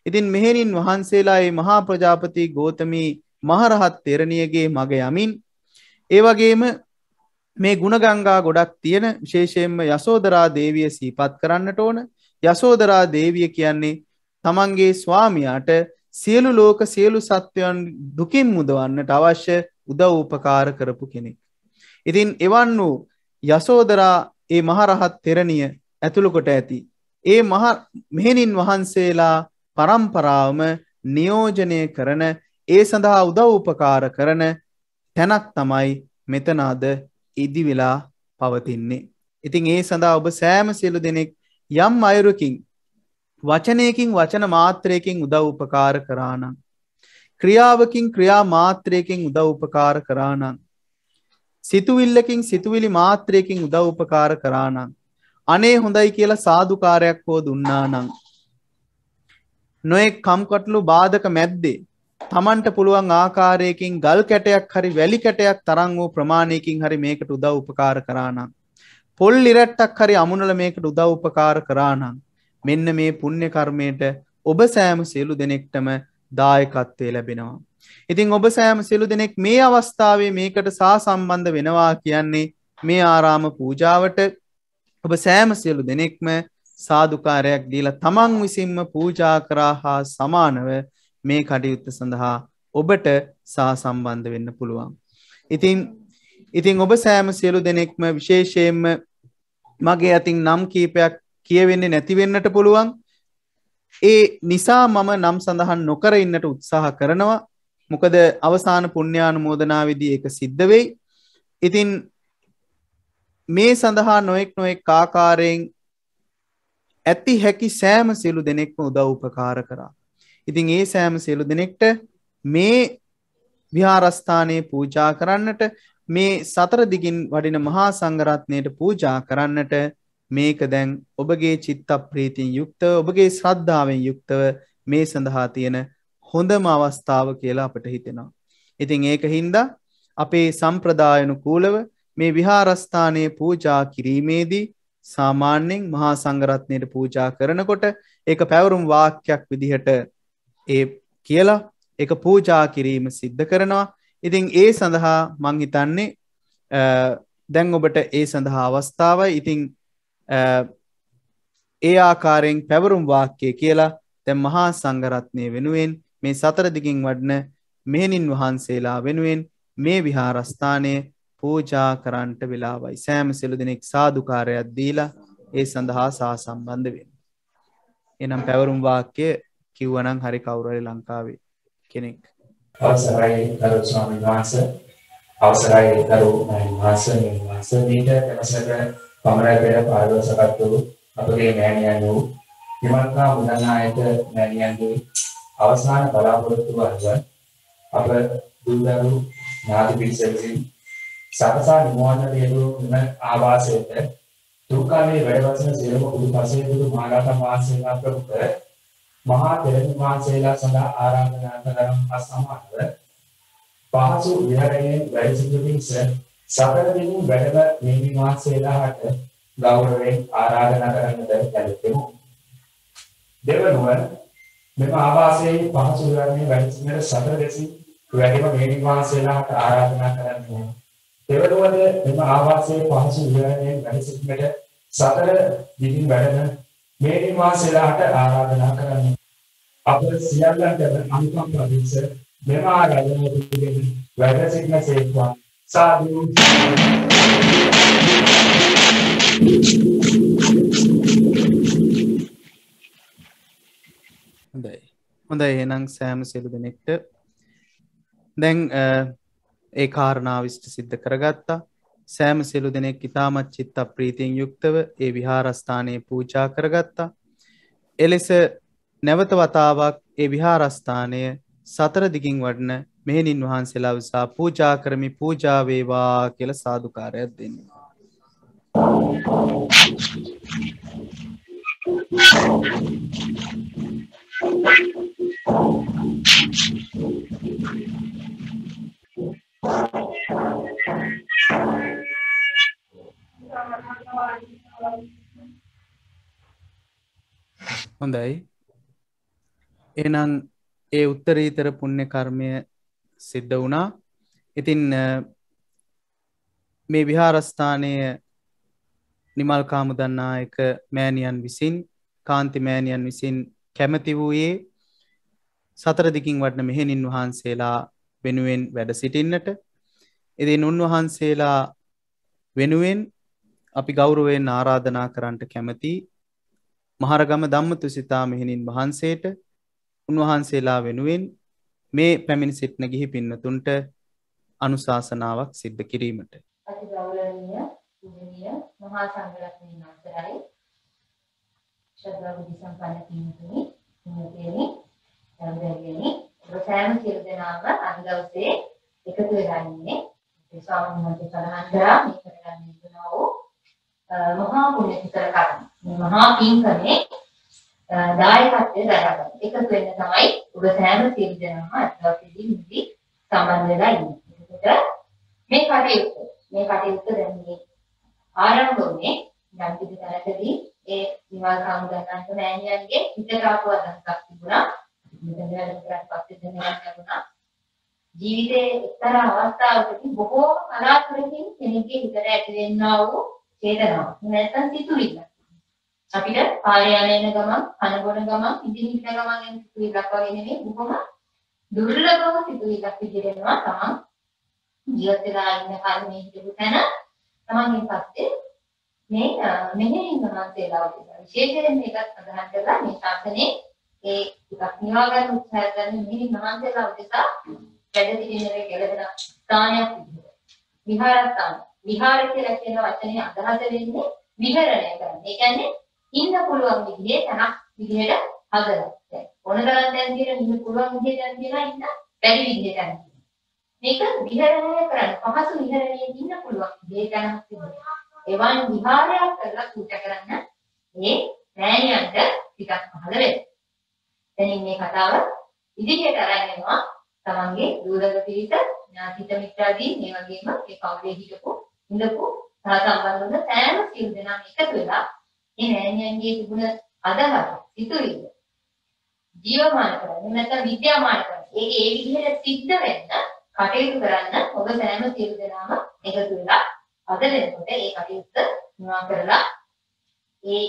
ඉතින් මෙහෙණින් වහන්සේලා මේ මහා ප්‍රජාපති ගෞතමී මහරහත් තෙරණියගේ මග යමින් ඒ වගේම මේ ගුණගංගා ගොඩක් තියෙන විශේෂයෙන්ම යසෝදරා දේවිය සිහිපත් කරන්නට ඕන. යසෝදරා දේවිය කියන්නේ තමන්ගේ ස්වාමියාට සියලු ලෝක සියලු සත්වයන් දුකින් මුදවන්නට අවශ්‍ය උදව් උපකාර කරපු කෙනෙක්. ඉතින් එවන් වූ යසෝදරා ඒ මහරහත් තෙරණිය ඇතුළු කොට ඇති ඒ මෙහෙණින් වහන්සේලා පරම්පරාවම නියෝජනය කරන ඒ සඳහා උදව් උපකාර කරන තැනක් තමයි මෙතන අද ඉදි වෙලා පවතින්නේ. ඉතින් ඒ සඳහා ඔබ සෑම සියලු දෙනෙක් යම් අයුරකින් වචනයකින් වචන මාත්‍රයකින් උදව් උපකාර කරා නම්, ක්‍රියාවකින් ක්‍රියා මාත්‍රයකින් උදව් උපකාර කරා නම්, සිතුවිල්ලකින් සිතුවිලි මාත්‍රයකින් උදව් උපකාර කරා නම්, අනේ හොඳයි කියලා සාදුකාරයක් හෝ දුන්නා නම්, නොයෙක් කම්කටොළු බාධක මැද්දේ තමන්ට පුළුවන් ආකාරයකින් ගල් කැටයක් හරි වැලි කැටයක් තරම් වූ ප්‍රමාණයකින් හරි මේකට උදව් උපකාර කරා නම්, පොල් ඉරට්ටක් හරි අමුණලා මේකට උදව් උපකාර කරා නම්, මෙන්න මේ පුණ්‍ය කර්මයට ඔබ සෑම සියලු දෙනෙක්ටම දායකත්වයේ ලැබෙනවා. ඉතින් ඔබ සෑම සියලු දෙනෙක් මේ අවස්ථාවේ මේකට සහසම්බන්ධ වෙනවා කියන්නේ මේ ආරාම පූජාවට ඔබ සෑම සියලු දෙනෙක්ම සාදුකාරයක් දීලා තමන් විසින්ම පූජා කරා හා සමානව මේ කටයුත්ත සඳහා ඔබට සහසම්බන්ධ වෙන්න පුළුවන්. ඉතින් ඔබ සෑම සියලු දෙනෙක්ම විශේෂයෙන්ම මගේ අතින් නම් කීපයක් කියවෙන්නේ නැති වෙන්නට පුළුවන්. ඒ නිසා මම නම් සඳහන් නොකර ඉන්නට උත්සාහ කරනවා. මොකද අවසාන පුණ්‍යානුමෝදනාවේදී ඒක සිද්ධ වෙයි. ඉතින් මේ සඳහා නොඑක් ආකාරයෙන් ඇති හැකි සෑම සියලු දෙනෙක්ම උදව් උපකාර කරා. ඉතින් ඒ සෑම සියලු දෙනෙක්ට මේ විහාරස්ථානයේ පූජා කරන්නට, මේ සතර දිගින් වඩින මහා සංඝරත්නයට පූජා කරන්නට මේක දැන් ඔබගේ චිත්ත ප්‍රීතියෙන් යුක්තව, ඔබගේ ශ්‍රද්ධාවෙන් යුක්තව මේ සඳහා තියෙන හොඳම අවස්ථාව කියලා අපට හිතෙනවා. ඉතින් ඒකින්ද අපේ සම්ප්‍රදායනුකූලව මේ විහාරස්ථානයේ පූජා කිරීමේදී සාමාන්‍යයෙන් මහා සංඝරත්නයට පූජා කරනකොට ඒක පැවරුම් වාක්‍යයක් විදිහට ඒ කියලා ඒක පූජා කිරීම සිද්ධ කරනවා. ඉතින් ඒ සඳහා මං හිතන්නේ දැන් ඔබට ඒ සඳහා අවස්ථාවයි. ඉතින් ඒ ආකාරයෙන් පැවරුම් වාක්‍යය කියලා දැන් මහා සංඝරත්නය වෙනුවෙන් මේ සතර දිගින් වඩන මෙහෙණින් වහන්සේලා වෙනුවෙන් මේ විහාරස්ථානයේ පූජා කරන්නට වෙලාවයි. සෑම සියලු දෙනෙක් සාදුකාරයක් දීලා ඒ සඳහා සහසම්බන්ධ වෙන්න. එනම් පැවරුම් වාක්‍ය කිව්වනම් හරි කවුරු හරි ලංකාවේ කෙනෙක්. අවසරයි ගරු ස්වාමීන් වහන්සේ, අවසරයි ගරු මහත්මයාණන් වහන්සේ, දීට එමසක පමණ පෙර පාරදර්ශකත්ව වූ අපගේ මෑණියන් වූ විමල්කා මුදනායක මෑණියන්ගේ අවසාන බලාපොරොත්තු වර්ග අප දුන්දරු ඥාති පිරිස විසින් සකසා නිමවන්න ලැබූ මෙම ආවාසයට තුකාලේ වැඩවසන සියලුම කුරුපසේ දුරු මහරහතන් වහන්සේලා ප්‍රමුඛ මහා තෙරණුන් වහන්සේලා සඳහා ආරාධනා කරන අසමානව පහසු විහරණයේ වැඩ සිටු පිණිස සතර දින වැඩම මෙහිණින් වහන්සේලාට ගෞරවයෙන් ආරාධනා කරන්නට කැළපෙමු. දෙවනුව මෙම ආවාසයේ පහසු විහරණයේ වැඩ සිටින සතර දෙසින් වැඩම මෙහිණින් වහන්සේලාට ආරාධනා කරන්නේ. දෙවනුවද මෙම ආවාසයේ පහසු විහරණයේ වැඩ සිටින සතර දින වැඩම මෙහිණින් වහන්සේලාට ආරාධනා කරන්නේ. අප සියල්ලන්ට අනුකම්පා පිණිස මෙම ආරාධනාව පිළිගෙන වැඩ සිටින සේක්වා සාදු. හොඳයි එහෙනම් සෑම සියලු දෙනෙක්ට දැන් ඒ කාරණාව ඉෂ්ට සිද්ධ කරගත්තා. සෑම සියලු දෙනෙක් ඊටමත් චිත්ත ප්‍රීතියෙන් යුක්තව ඒ විහාරස්ථානයේ පූජා කරගත්තා. එලෙස නැවත වතාවක් ඒ විහාරස්ථානය සතර දිගින් වඩන මෙහෙණින් වහන්සේලා විසා පූජා කරමි, පූජා වේවා කියලා සාදුකාරයක් දෙන්න. හොඳයි. එහෙනම් ඒ උත්තරීතර පුණ්‍ය කර්මය සිද්ධ වුණා. ඉතින් මේ විහාරස්ථානයේ නිමල් කාමුදන්නායක මෑණියන් විසින් කාන්ති මෑණියන් විසින් කැමැති වූයේ සතර දිකින් වඩන මෙහෙණින් වහන්සේලා වෙනුවෙන් වැඩ සිටින්නට. ඉතින් උන්වහන්සේලා වෙනුවෙන් අපි ගෞරවයෙන් ආරාධනා කරන්නට කැමැති මහරගම ධම්මතුසිතා මෙහෙණින් වහන්සේට උන්වහන්සේලා වෙනුවෙන් මේ පැමිණ සිටින ගිහි පින්නතුන්ට අනුශාසනාවක් සිද්ධ කිරීමට. අති ගෞරවනීය පූජනීය මහා සංඝරත්නයන් අවසරයි. ශ්‍රද්ධා බුද්ධ සම්පන්න පින්තුනි, මෙතෙනි සම්දෙන්නේ ප්‍රසන්න සියලු දෙනාම අද දවසේ එකතු වෙලා ඉන්නේ. ඒ ස්වාමීන් වහන්සේ සඳහන් කරා මේ කරගන්න යුතුනා වූ මහා පුණ්‍ය කුසල කර්ම. මේ මහා පින්කමේ දායකත්වයෙන් දරාගන්න. එකතු වෙන්න තමයි ඔබ සෑම සියලු දෙනාම අද දවසේදී නිදි සම්බන්ධ වෙලා ඉන්නේ. ඒකට මේ කටයුත්ත දැන් මේ ආරම්භ වුණේ යම් කිසි තැනකදී ඒ නිවාස සමුදායන්ට මෑණියන්ගේ හිතට ආපු අදහසක් තිබුණා. මෙතන වැඩ කරත් පස්සේ දැනගන්න ලැබුණා. ජීවිතයේ එක්තරා අවස්ථාවකදී බොහෝ කලාතුරකින් කෙනෙක්ගේ හිතට ඇති වෙන්නා වූ චේතනාව. නැත්නම් සිතුවිල්ල. අපිට පාරේ යන ගමන්, කන බොන ගමන්, ඉඳින් හිටන ගමන් එන සිතුවිල්ලක් වගේ නෙමෙයි. බොහොම දුර්ලභව සිතුවිල්ලක් විදිහටනවා තමන් ජීවත් වෙලා ඉන්න කාලේ මේ හිතපු තැන තමන්ගෙන් පස්සේ මේ මෙහෙණින් වහන්සේලා වගේ විශේෂයෙන් මේකත් සඳහන් කරලා මේ ශාසනයේ ඒ ටිකක් නිවා ගන්න උත්සාහ කරන මෙහෙණින් වහන්සේලා උදෙසා වැඩ සිටින කෙලෙන ස්ථානයක් විදිහට විහාරස්ථාන. විහාර කියලා කියන වචනේ අදහස වෙන්නේ විහරණය කරන. ඒ කියන්නේ ඉන්න පුළුවන් විදිහේ තනක් විදිහට හදලා. දැන් ඕනතරම් දැන් කියන ඉන්න පුළුවන් විදිහට කියලා ඉන්න බැරි විදිහට මේක විහරණය කරන්න පහසු විහරණයේ ඉන්න පුළුවන් දෙයක්නම් තිබුණා. එවන් විහාරයක් කරලා කුට කරන්න මේ මෑණියන්ට ටිකක් පහළ වෙනවා. දැන් මේ කතාව ඉදිරියට අරගෙන යනවා තමන්ගේ දූලක පිරිස ඥාතිත මිත්‍රාදී මේ වගේම මේ පවුලේ හිටපු ඉඳපු සහ සම්බන්ධ වුණ සෑම සියලු දෙනාම එකතු වෙලා මේ මෑණියන්ගේ තිබුණ අදහස ඉතුරුයි ජීවමාන කරන්නේ නැත්නම් විද්‍යාමාන කරන්නේ. ඒක ඒ විදිහට සිද්ධ වෙන්න කටයුතු කරන්න ඔබ සෑම සියලු දෙනාම එකතු වෙලා අද වෙනකොට ඒ කටයුත්ත නිවා කරලා ඒ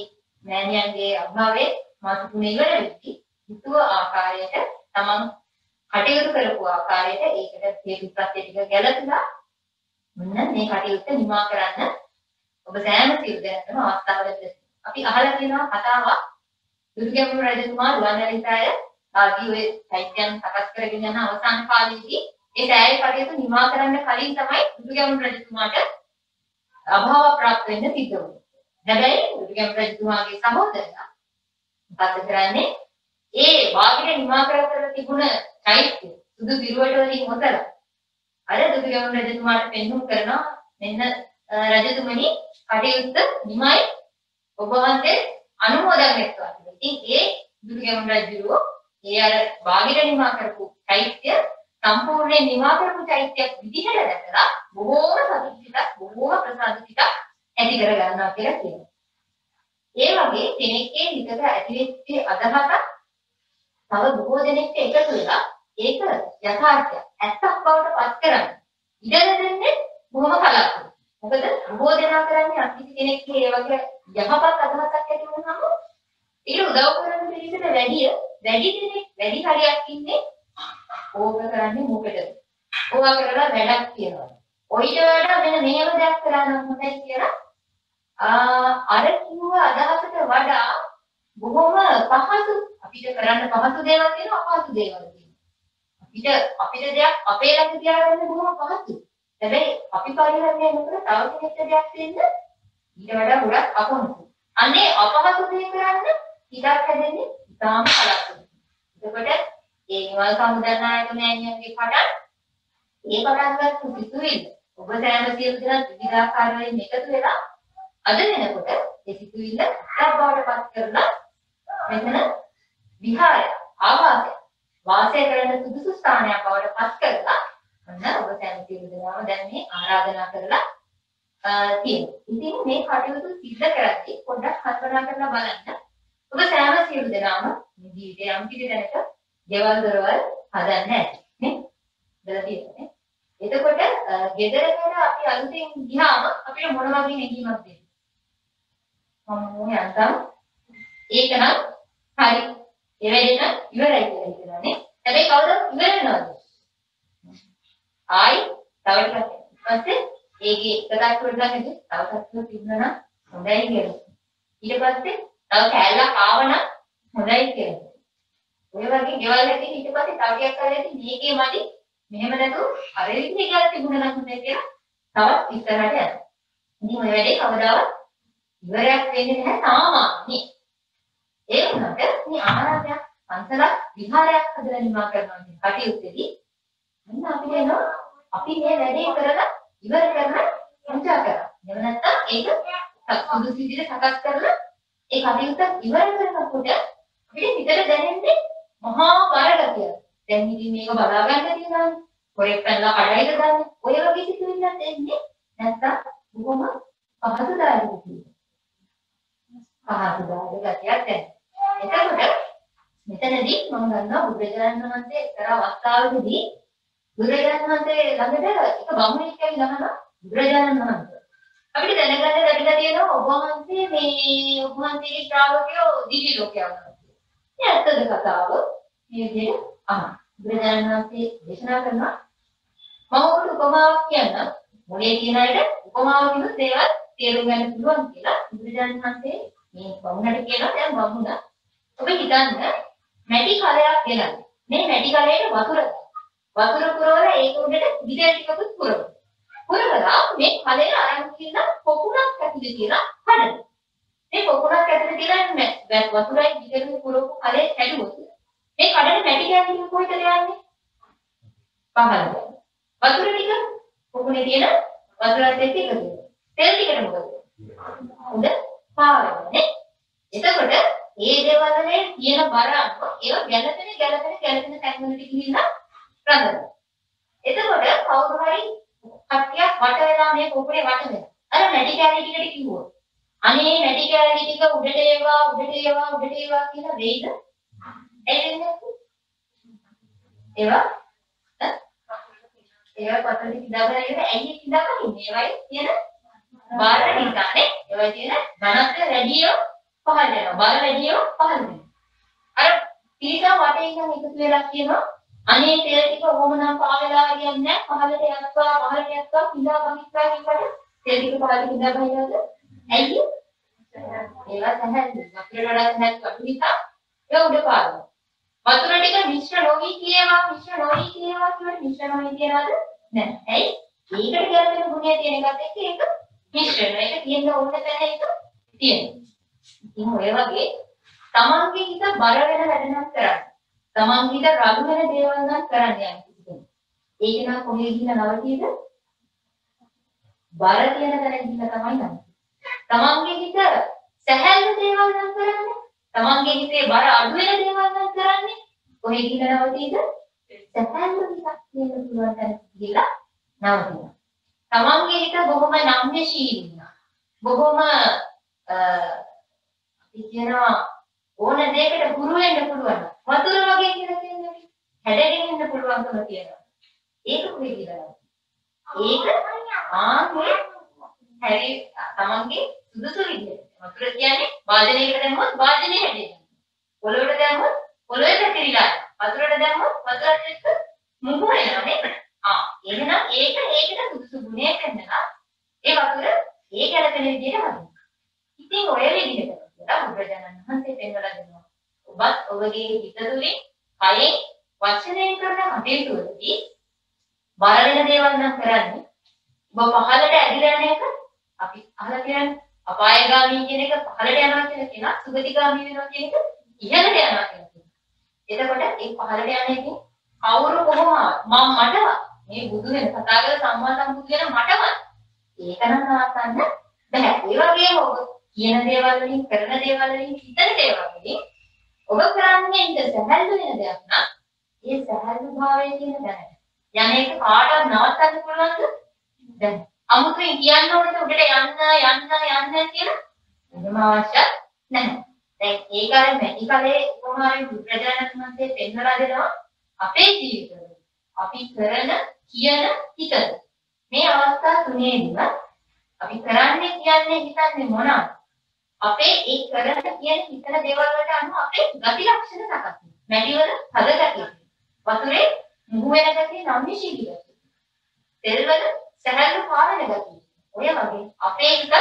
මෑණියන්ගේ අභාවයේ මාස 3 ඉවර වෙද්දී හිතුව ආකාරයට තමන් කටයුතු කරපු ආකාරයට ඒකට හේතු ප්‍රත්‍ය ටික ගැලපුණා. මොන්න මේ කටයුත්ත නිවා කරන්න ඔබ සෑම සියලු දෙනාටම අවස්ථාව ලැබෙනවා. අපි අහලා තියෙනවා කතාවක් දුර්ගැමුණු රජතුමා රුවන්වැලිසෑය ආදී ඔය චෛත්‍යයන් සකස් කරගෙන යන අවසාන කාලයේදී ඒ සෑය කටයුතු නිමා කරන්න කලින් තමයි දුර්ගැමුණු රජතුමාට අභාව ප්‍රාප්ත වෙන්න සිද්ධ වුණේ. හැබැයි දුර්ගැමුණු රජතුමාගේ සහෝදරයා මොකද කරන්නේ? ඒ වාගිර නිමා කරලා තිබුණ චෛත්‍ය සුදු දිරුවට වලින් හොතලා අර දුර්ගැමුණු රජතුමාට පෙන්වුම් කරනවා මෙන්න රජතුමනි කටයුත්ත නිමයි ඔබ වහන්සේ අනුමෝදන් වෙත්වා. ඉතින් ඒ දුර්ගැමුණු රජුරෝ ඒ අර වාගිර නිමා කරපු චෛත්‍ය සම්පූර්ණයෙන් නිමා කරපු චෛත්‍යයක් විදිහට දැකලා බොහෝම සතුටින් බොහෝම ප්‍රසාදිතට ඇති කර ගන්නවා කියලා කියනවා. ඒ වගේ කෙනෙක්ගේ හිතට ඇතිවෙච්ච අදහසක් තව බොහෝ දෙනෙක්ට එකතු වෙලා ඒක යථාර්ථය ඇත්තක් බවට පත් කරගන්න. ඉඩ දෙන්නේ බොහොම කලාතුරකින්. මොකද බොහෝ දෙනා කරන්නේ අනිත් කෙනෙක්ගේ ඒ වගේ යහපත් අදහසක් ඇති වුණාම ඒක උදව් කරන පිළිසෙට වැඩි දෙනෙක් වැඩි හරියක් ඉන්නේ ඕක කරන්නේ මොකටද? ඕවා කරලා වැඩක් තියනවා. ඔයිට වඩා වෙන මෙහෙම දෙයක් කරන්න හොඳයි කියලා අර කිව්ව අදහසට වඩා බොහොම පහසු අපිට කරන්න පහසු දේවල් තියෙනවා අපහසු දේවල් තියෙනවා. අපිට දෙයක් අපේ ළඟ තියාගන්න බොහොම පහසුයි. හැබැයි අපි පරිහරණය කරනකොට තව කෙනෙක්ට දෙයක් දෙන්න ඊට වඩා ගොඩක් අපහසුයි. අනේ අපහසු දේ කරන්න හිතක් හැදෙන්නේ ඉතාම කලාතුරකින්. එතකොට ඒ නිවල් සමුදානායක මෑණියන්ගේ පටන් ඒ පටන් ගත්ත සිතුවිල්ල ඔබ සෑම සියලු දෙනා විවිධාකාර වලින් එකතු වෙලා අද වෙනකොට ඒ සිතුවිල්ල අත්බවට පත් කරලා මෙතන විහාරය ආවාසය වාසය කරන සුදුසු ස්ථානයක් බවට පත් කරලා ඔන්න ඔබ සෑම සියලු දෙනාම දැන් මේ ආරාධනා කරලා තියෙනවා. ඉතින් මේ කටයුතු සිද්ධ කරද්දී පොඩ්ඩක් කල්පනා කරලා බලන්න. ඔබ සෑම සියලු දෙනාම මේ ජීවිතේ යම් කිසි දැනක ගෙවල් දොරවල් හදන්න ඇති නේ? දලා තියෙන්නේ. එතකොට ගෙදරකට අපි අලුතෙන් ගියාම අපිට මොන වගේ හැඟීමක් දෙන්නේ? මම යන්තම් ඒක නම් හරි. ඒ වෙලෙන ඉවරයි කියලා හිතනවානේ. හැබැයි කවුද ඉවර වෙනවද? ආයි තව ටිකක් ඊපස්සේ ඒකේ එකකට වලට තව තත්ත්වයක් තිබුණා නම් හොඳයි කියලා. ඊට පස්සේ තව කැලලක් ආවනම් හොඳයි කියලා. ඔය වගේ ගෙවල් හැටි ඊට පස්සේ තව ටිකක් කරලා මේකේ මදි මෙහෙම නැතුව අර විදිහේ කියලා තිබුණා නම් හොඳයි කියලා තවත් ඉස්සරහට යනවා. ඉතින් ඔය වැඩේ කවදාවත් ඉවරයක් වෙන්නේ නැහැ සාමාන්‍යයෙන්. ඒ වුණාට මේ ආරාධයක් පන්සලක් විහාරයක් හදලා නිමා කරනවා කියන කටයුත්තේදී අන්න අපිට එනවා අපි මේ වැඩේ කරලා ඉවර කරන සංචාර කරා. එහෙම නැත්නම් ඒක සුදුසු විදිහට සකස් කරලා ඒ කටයුත්ත ඉවර කරනකොට අපිට හිතට දැනෙන්නේ මහා බරගතිය. දැන් ඉතින් මේක බලා ගන්න තියෙනවානේ. පොරෙක් පැනලා කඩයිද ගන්න. ඔය වගේ සිතුවිල්ලක් එන්නේ නැත්නම් බොහොම පහසුදායක සිතුවිල්ල. පහසුදායක ගතියක් දැනෙනවා. එතකොට මෙතනදී මම ගන්නවා බුදුරජාණන් වහන්සේ එක්තරා අවස්ථාවකදී බුදුරජාණන් වහන්සේ ළඟට එක බමුණෙක් ඇවිල්ලා අහනවා බුදුරජාණන් වහන්සේ අපිට දැනගන්න ලැබිලා තියෙනවා ඔබ වහන්සේ මේ ඔබ වහන්සේගේ ශ්‍රාවකයෝ දිවි ලෝකේ යනවා. මේ ඇත්තද කතාව? මේ විදිහට අහනවා. බුදුරජාණන් වහන්සේ දේශනා කරනවා මම ඔබට උපමාවක් කියන්න මොලේ කියන අයට උපමාවකින් දේවල් තේරුම් ගන්න පුළුවන් කියලා බුදුරජාණන් වහන්සේ මේ බමුණට කියනවා දැන් බමුණ ඔබ හිතන්න මැටි කලයක් ගෙනල්ලා මේ මැටි කලයට වතුර පුරවලා ඒක උඩට විදල් ටිකකුත් පුරවලා මේ කලය අරන් කියන පොකුණක් ඇතුලේ තියලා හදන්න. මේ පොකුණක් ඇතුලේ තියලා වතුරයි විදල් පුරවපු කලේ හැදුවොත් මේ කඩේ මැටි කැලේ කොහෙද යන්නේ? පහළට. වතුර ටික පොකුණේ තියෙන වතුරත් එක්ක එකතු වෙනවා. තෙල් ටිකට මොකද? උඩ පාවෙන්නේ. එතකොට මේ දේවල් වල තියෙන බර අනුව ඒවා ගැළපෙන තැන්වලට ගිහිල්ලා රඳනවා. එතකොට කවුරු හරි කට්ටියක් වට වෙලා මේ පොකුණේ වට වෙනවා. අර මැටි කැලේ ටිකට කිව්වොත් අනේ මැටි කැලේ ටික උඩට ඒවා කියලා වෙයිද? එන්නේ ඒවා පතලි කිදාගෙන ඉන්නේ ඇයි කිදාගෙන මේවයි තියෙන බාර නිසානේ ඒවයි තියෙන ධනත්ව රැඩියෝ පහළ වෙනවා බාර රැඩියෝ පහළ වෙනවා අර පීසා වටේ ඉන්න එකතු වෙලා කියනවා අනේ තෙල් ටික ඔහොම නම් පාවෙලා හරියන්නේ නැහැ පහළට යත්වා කිඳා බහිස්සා කියනකොට තෙල් ටික පහළට කිඳා බහිනවද ඇයි ඒවා සැහැල්ලු වතුරට වඩා සැහැල්ලු අඩු නිසා ඒ උඩ පාවෙනවා වතුර ටික මිශ්‍ර නොවි කියනවා මිශ්‍ර නොවි තියනවද නැහැ. ඇයි? ඒකට ගැලපෙන ගුණය තියෙන එකත් එක්ක ඒක මිශ්‍ර වෙනවා. ඒක තියෙන ඕන තැන ඒක තියෙනවා. ඉතින් ඔය වගේ තමන්ගේ හිත බර වෙන වැඩ නම් කරන්න. තමන්ගේ හිත රළු වෙන දේවල් නම් කරන්න යන්නේ. ඒක නම් කොහේ ගිහින් නවතියද? බර තියෙන තැන ගිහින් තමයි නවතින්නේ. තමන්ගේ හිත සැහැල්ලු දේවල් නම් කරන්නේ. තමන්ගේ හිතේ බර අඩු වෙන දේවල් නම් කරන්නේ. කොහේ ගිහින් නවතියද? සැහැල්ලු හිතක් තියෙන පුළුවන් තැන ගිහිල්ලා නවතිනවා. තමන්ගේ හිත බොහොම නම්‍යශීලී. බොහොම කියනවා ඕන දෙයකට ගුරු වෙන්න පුළුවන්. වතුර වගේ කියලා කියන්නේ හැඩගෙන ඉන්න පුළුවන්කම තියෙනවා. ඒක කොහේ ගිහිල්ලා? ඒක ආන්නේ හැරි තමන්ගේ සුදුසු විදිහට. වතුර කියන්නේ වාදනයකට දැම්මොත් වාදනය හැදෙනවා. පොළොවට දැම්මොත් පොළොවේ පැතිරිලා යනවා. වතුරට දැම්මොත් වතුරට එක්ක මුහු වෙනවා නේද? එහෙනම් ඒකට සුදුසු ගුණයක් වෙනවා. ඒ වතුර ඒ ගැලපෙන විදිහට හදන්න. ඉතින් ඔය විදිහට බුදුරජාණන් වහන්සේ පෙන්වලා දෙනවා. ඔබත් ඔබගේ හිත තුළින් කයෙන් වචනයෙන් කරන කටයුතු වලදී බර වෙන දේවල් නම් කරන්නේ. ඔබ පහළට ඇදිලා යන එක අපි අහලා කියන්නේ අපායගාමී කියන එක පහළට යනවා කියලා කියනවා. සුගතිගාමී වෙනවා කියන එක ඉහළට යනවා කියලා කියනවා. එතකොට ඒ පහළට යන එකේ කවුරු කොහොම මටවත් මේ බුදු වෙන තථාගත සම්මා සම්බුදු වෙන මටවත් ඒක නම් නවත්තන්න බෑ. ඒ වගේම ඔබ කියන දේවල් වලින් කරන දේවල් වලින් හිතන දේවල් වලින් ඔබ කරන්නේ ඉඳ සැහැල්ලු වෙන දෙයක් නම් ඒ සැහැල්ලු භාවයේ තියෙන දැනට යන්නේක කාටවත් නවත්තන්න පුළුවන්ද? දැන් අමුතුවෙන් කියන්න ඕනේ උඩට යන්න කියලා මොනම අවශ්‍යයක් නැහැ. දැන් ඒ කාලේ මැටි කලේ කොහොමද බුදුරජාණන් වහන්සේ පෙන්වලා දෙනවා අපේ ජීවිතවල අපි කරන කියන හිතන මේ අවස්ථා තුනේදීම අපි කරන්නේ කියන්නේ හිතන්නේ මොනවද? අපේ ඒ කරන කියන හිතන දේවල් වලට අනුව අපේ ගති ලක්ෂණ සකස් වෙනවා. මැටිවල හද ගතිය. වතුරේ මුහු වෙන ගතිය නම්‍යශීලී ගතිය. තෙල්වල සැහැල්ලු පාවෙන ගතිය. ඔය වගේ අපේ හිත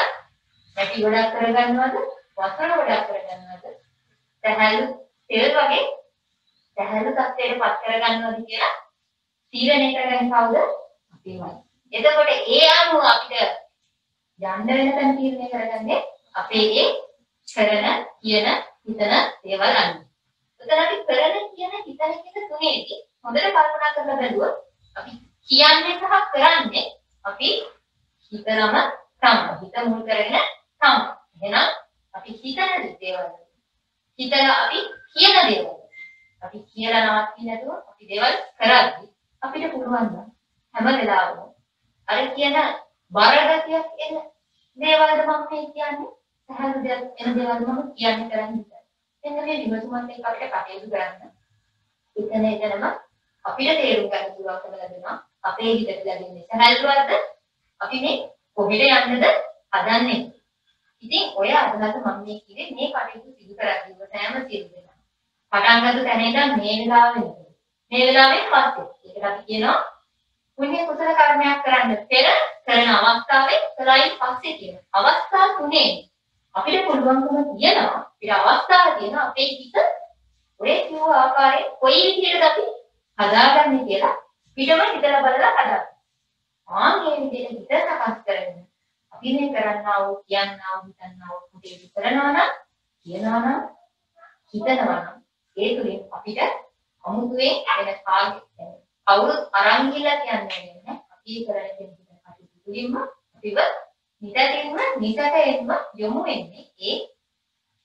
මැටි ගොඩක් කරගන්නවද? වතුර ගොඩක් කරගන්නවද? සැහැල්ලු තෙල් වගේ සැහැල්ලු තත්ත්වයට පත් කරගන්නවද කියලා තීරණය කරගන්න කවුද? අපේමයි. එතකොට ඒ අනුව අපිට යන්න වෙන තැන තීරණය කරගන්නේ අපේ ඒ කරන කියන හිතන දේවල් අනුව. එතන අපි කරන කියන හිතන කියන තුනේදී හොඳට කල්පනා කරලා බලුවොත් අපි කියන්නේ සහ කරන්නේ අපි හිතනම තමයි. හිත මුල් කරගෙන තමයි. එහෙනම් අපි හිතන දේවල් හිතලා අපි කියන දේවල් අපි කියලා නවත්වන්නේ නැතුව අපි දේවල් කරද්දී අපිට පුළුවන් නම් හැම වෙලාවෙම අර කියන බරගතියක් එන දේවල්ද මම කියන්නේ සහල් දෙයක් එන දේවල්ද මම කියන්නේ කරන්නේ. එන්න මේ විමසුමත් එක්ක අපිට කටයුතු කරන්න. එතනම අපිට තේරුම් ගන්න පුළුවන්කම ලැබෙනවා. අපේ හිතට ලැබෙන්නේ සහල්වලද අපි මේ කොහෙද යන්නද හදන්නේ. ඉතින් ඔය අදහස මම මේ කිව්වේ මේ කටයුතු සිදු කරගන්න සෑම සියලු දෙනා. පටන් ගන්න තැන ඉඳන් මේ වෙලාවෙ මේ වෙලාවෙන් පස්සේ ඒකට අපි කියනවා පුණ්‍ය කුසල කර්මයක් කරන්න පෙර කරන අවස්ථාවේ කරයින් පස්සේ කියන අවස්ථා තුනේ අපිට පුළුවන්කම තියෙනවා අපිට අවස්ථාව තියෙන අපේ හිත ඔය කිව්ව ආකාරයෙන් කොයි විදිහටද අපි හදාගන්නේ කියලා පිටම හිතලා බලලා හදාගන්න. ආන්ගේ විදිහට හිත සකස් කරගෙන අපි මේ කරන්නා වූ කියන්නා වූ හිතන්නා වූ කුටි කරනවා නම් කියනවා නම් හිතනවා නම් ඒ තුලින් අපිට අමුතුවේ වෙන කාර්යයක් කවුරුත් අරන් ගිහලා කියන්නේ නැහැ. අපි කරන කෙනෙකුට කටයුතු තුලින්ම අපිව නිතරින්ම යොමු වෙන්නේ ඒ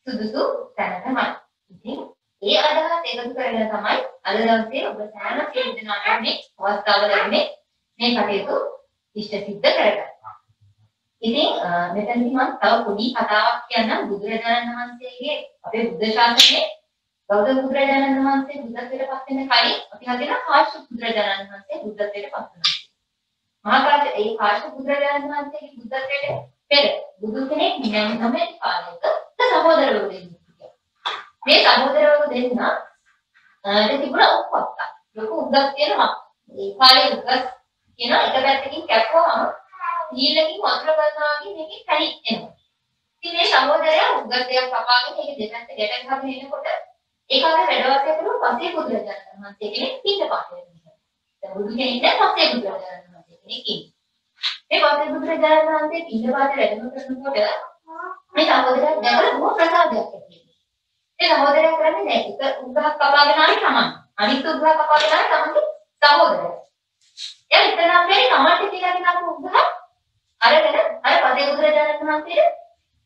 සුදුසු තැනටමයි. ඉතින් ඒ අදහස් එකතු කරගෙන තමයි අද දවසේ ඔබ සෑම කෙනෙකුටම මේ අවස්ථාව ලැබුණේ මේ කටයුතු ඉෂ්ට සිද්ධ කරගන්න. ඉතින් මෙතනදී මම තව පොඩි කතාවක් කියන්නම් බුදුරජාණන් වහන්සේගේ අපේ බුද්ධ ශාසනයේ ගෞතම බුදුරජාණන් වහන්සේ බුද්ධත්වයට පත් වෙන කලින් අපි හදින කාශ්‍යප බුදුරජාණන් වහන්සේ බුද්ධත්වයට පත් වෙනවා. මහා කාශ්‍යප ඒ කාශ්‍යප බුදුරජාණන් වහන්සේගේ බුද්ධත්වයට පෙර බුදු කෙනෙක් නම කාලයක සහෝදරවරු දෙන්නෙක් හිටියා. මේ සහෝදරවරු දෙන්න තිබුණා උප්පත්ත. ලොකු උද්දක් තියෙනවා. ඒ කාලේ උද්දක් කියන එක පැත්තකින් කැපුවාම ඊළඟින් වතුර ගන්නවා වගේ මේකේ කණි එනවා. ඉතින් මේ සහෝදරයා උද්දක්යක් කපාගෙන ඒක දෙපැත්ත ගැට ගහගෙන එනකොට ඒක අර වැඩවතේ කරු පස්සේ බුදුරජාණන් වහන්සේ කෙනෙක් පිටපත් වෙනවා. දැන් බුදු කෙනෙක් දැන් පස්සේ බුදුරජාණන් වහන්සේ කෙනෙක් ඉන්නේ. මේ පස්සේ බුදුරජාණන් වහන්සේ පිටපත් වැඩම කරනකොට මේ සහෝදරයා දැකලා බොහෝ ප්‍රසාදයක් ඇති වෙනවා. ඒ සහෝදරයා කරන්නේ නැහැ. එක උග්ගහක් කපාගෙන ආවේ තමයි. අනිත් උග්ගහක් කපාගෙන ආවේ තමයි සහෝදරයා. එයා ඉතනම් මේ කමට කියලා කියනකො උග්ගහ අරගෙන අර පස්සේ බුදුරජාණන් වහන්සේට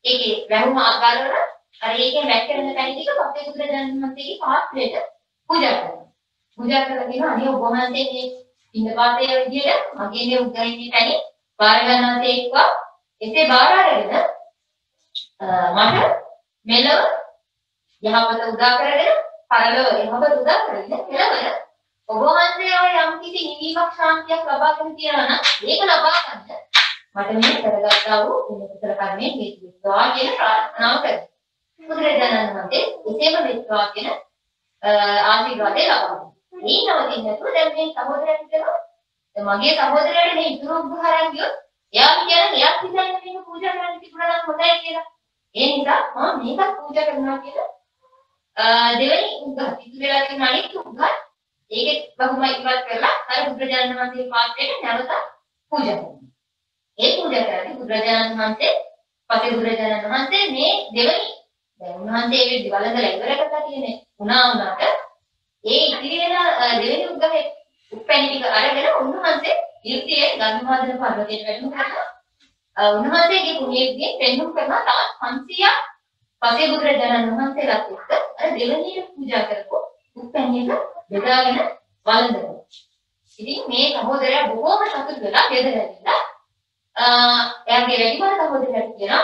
ඒකේ වැහුම ආකාරවල අර ඒකෙන් වැක්කෙන තැන ටික පස්සේ බුදුරජාණන් වහන්සේගේ පාත්‍රයට පූජා කරනවා. පූජා කරලා කියනවා අනේ ඔබ වහන්සේ මේ පින්දපාතයේ විදියට මගේ මේ උග්ගහින්නේ තැනි බාර ගන්නාත් එක්ක එසේ බාර අරගෙන මට මෙලව යහපත උදා කරගෙන පරලොව යහපත උදා කරගෙන මෙලවල ඔබ වහන්සේ ඔය යම් කිසි නිවීමක් ශාන්තියක් ලබාගෙන තියනවා නම් ඒක ලබා ගන්න මට මේ කරගත්තා වූ පුණ්‍යකුසල කර්මයේ හේතු වෙනවා කියන ප්‍රාර්ථනාව කරනවා. බුදුරජාණන් වහන්සේ එසේම වෙත්වා කියන ආශිර්වාදය ලබනවා. මේ නවතින්න නැතුව දැන් මේ සහෝදරයා කියනවා මගේ සහෝදරයාට මේ ඉතුරු උපහාරයන් ගියොත් එයා කියන්නේ එයාත් හිතන්නේ මේක පූජා කරන්න තිබුණා නම් හොඳයි කියලා. ඒ නිසා මම මේකත් පූජා කරනවා කියලා දෙවෙනි උග්ගහ ඉතුරුලා තියෙන අනිත් උග්ගහ ඒකේ බහුම ඉවත් කරලා අර බුදුරජාණන් වහන්සේගේ පාත්‍රයට නැවත පූජා කරනවා. ඒ පූජා කරද්දී බුදුරජාණන් වහන්සේ පස්සේ බුදුරජාණන් වහන්සේ මේ දෙවෙනි දැන් උන්වහන්සේ ඒ වලඳලා ඉවර කරලා තියෙන්නේ උනාට ඒ ඉතිරි වෙන දෙවෙනි උග්ගහේ උපැණි ටික අරගෙන උන්වහන්සේ ඉර්තියේ ගන්ධමාදන පර්වතයට වැඩම කරලා උන්වහන්සේගේ පුණ්‍යයෙන් පෙන්වුම් කරනවා තවත් 500ක් පස්සේ බුදුරජාණන් වහන්සේලාත් එක්ක අර දෙවෙනියට පූජා කරපු උපැණි එක බෙදාගෙන වළඳනවා. ඉතින් මේ සහෝදරයා බොහෝම සතුටු වෙලා බෙදලා එයාගේ වැඩිමහල් සහෝදරයාට කියනවා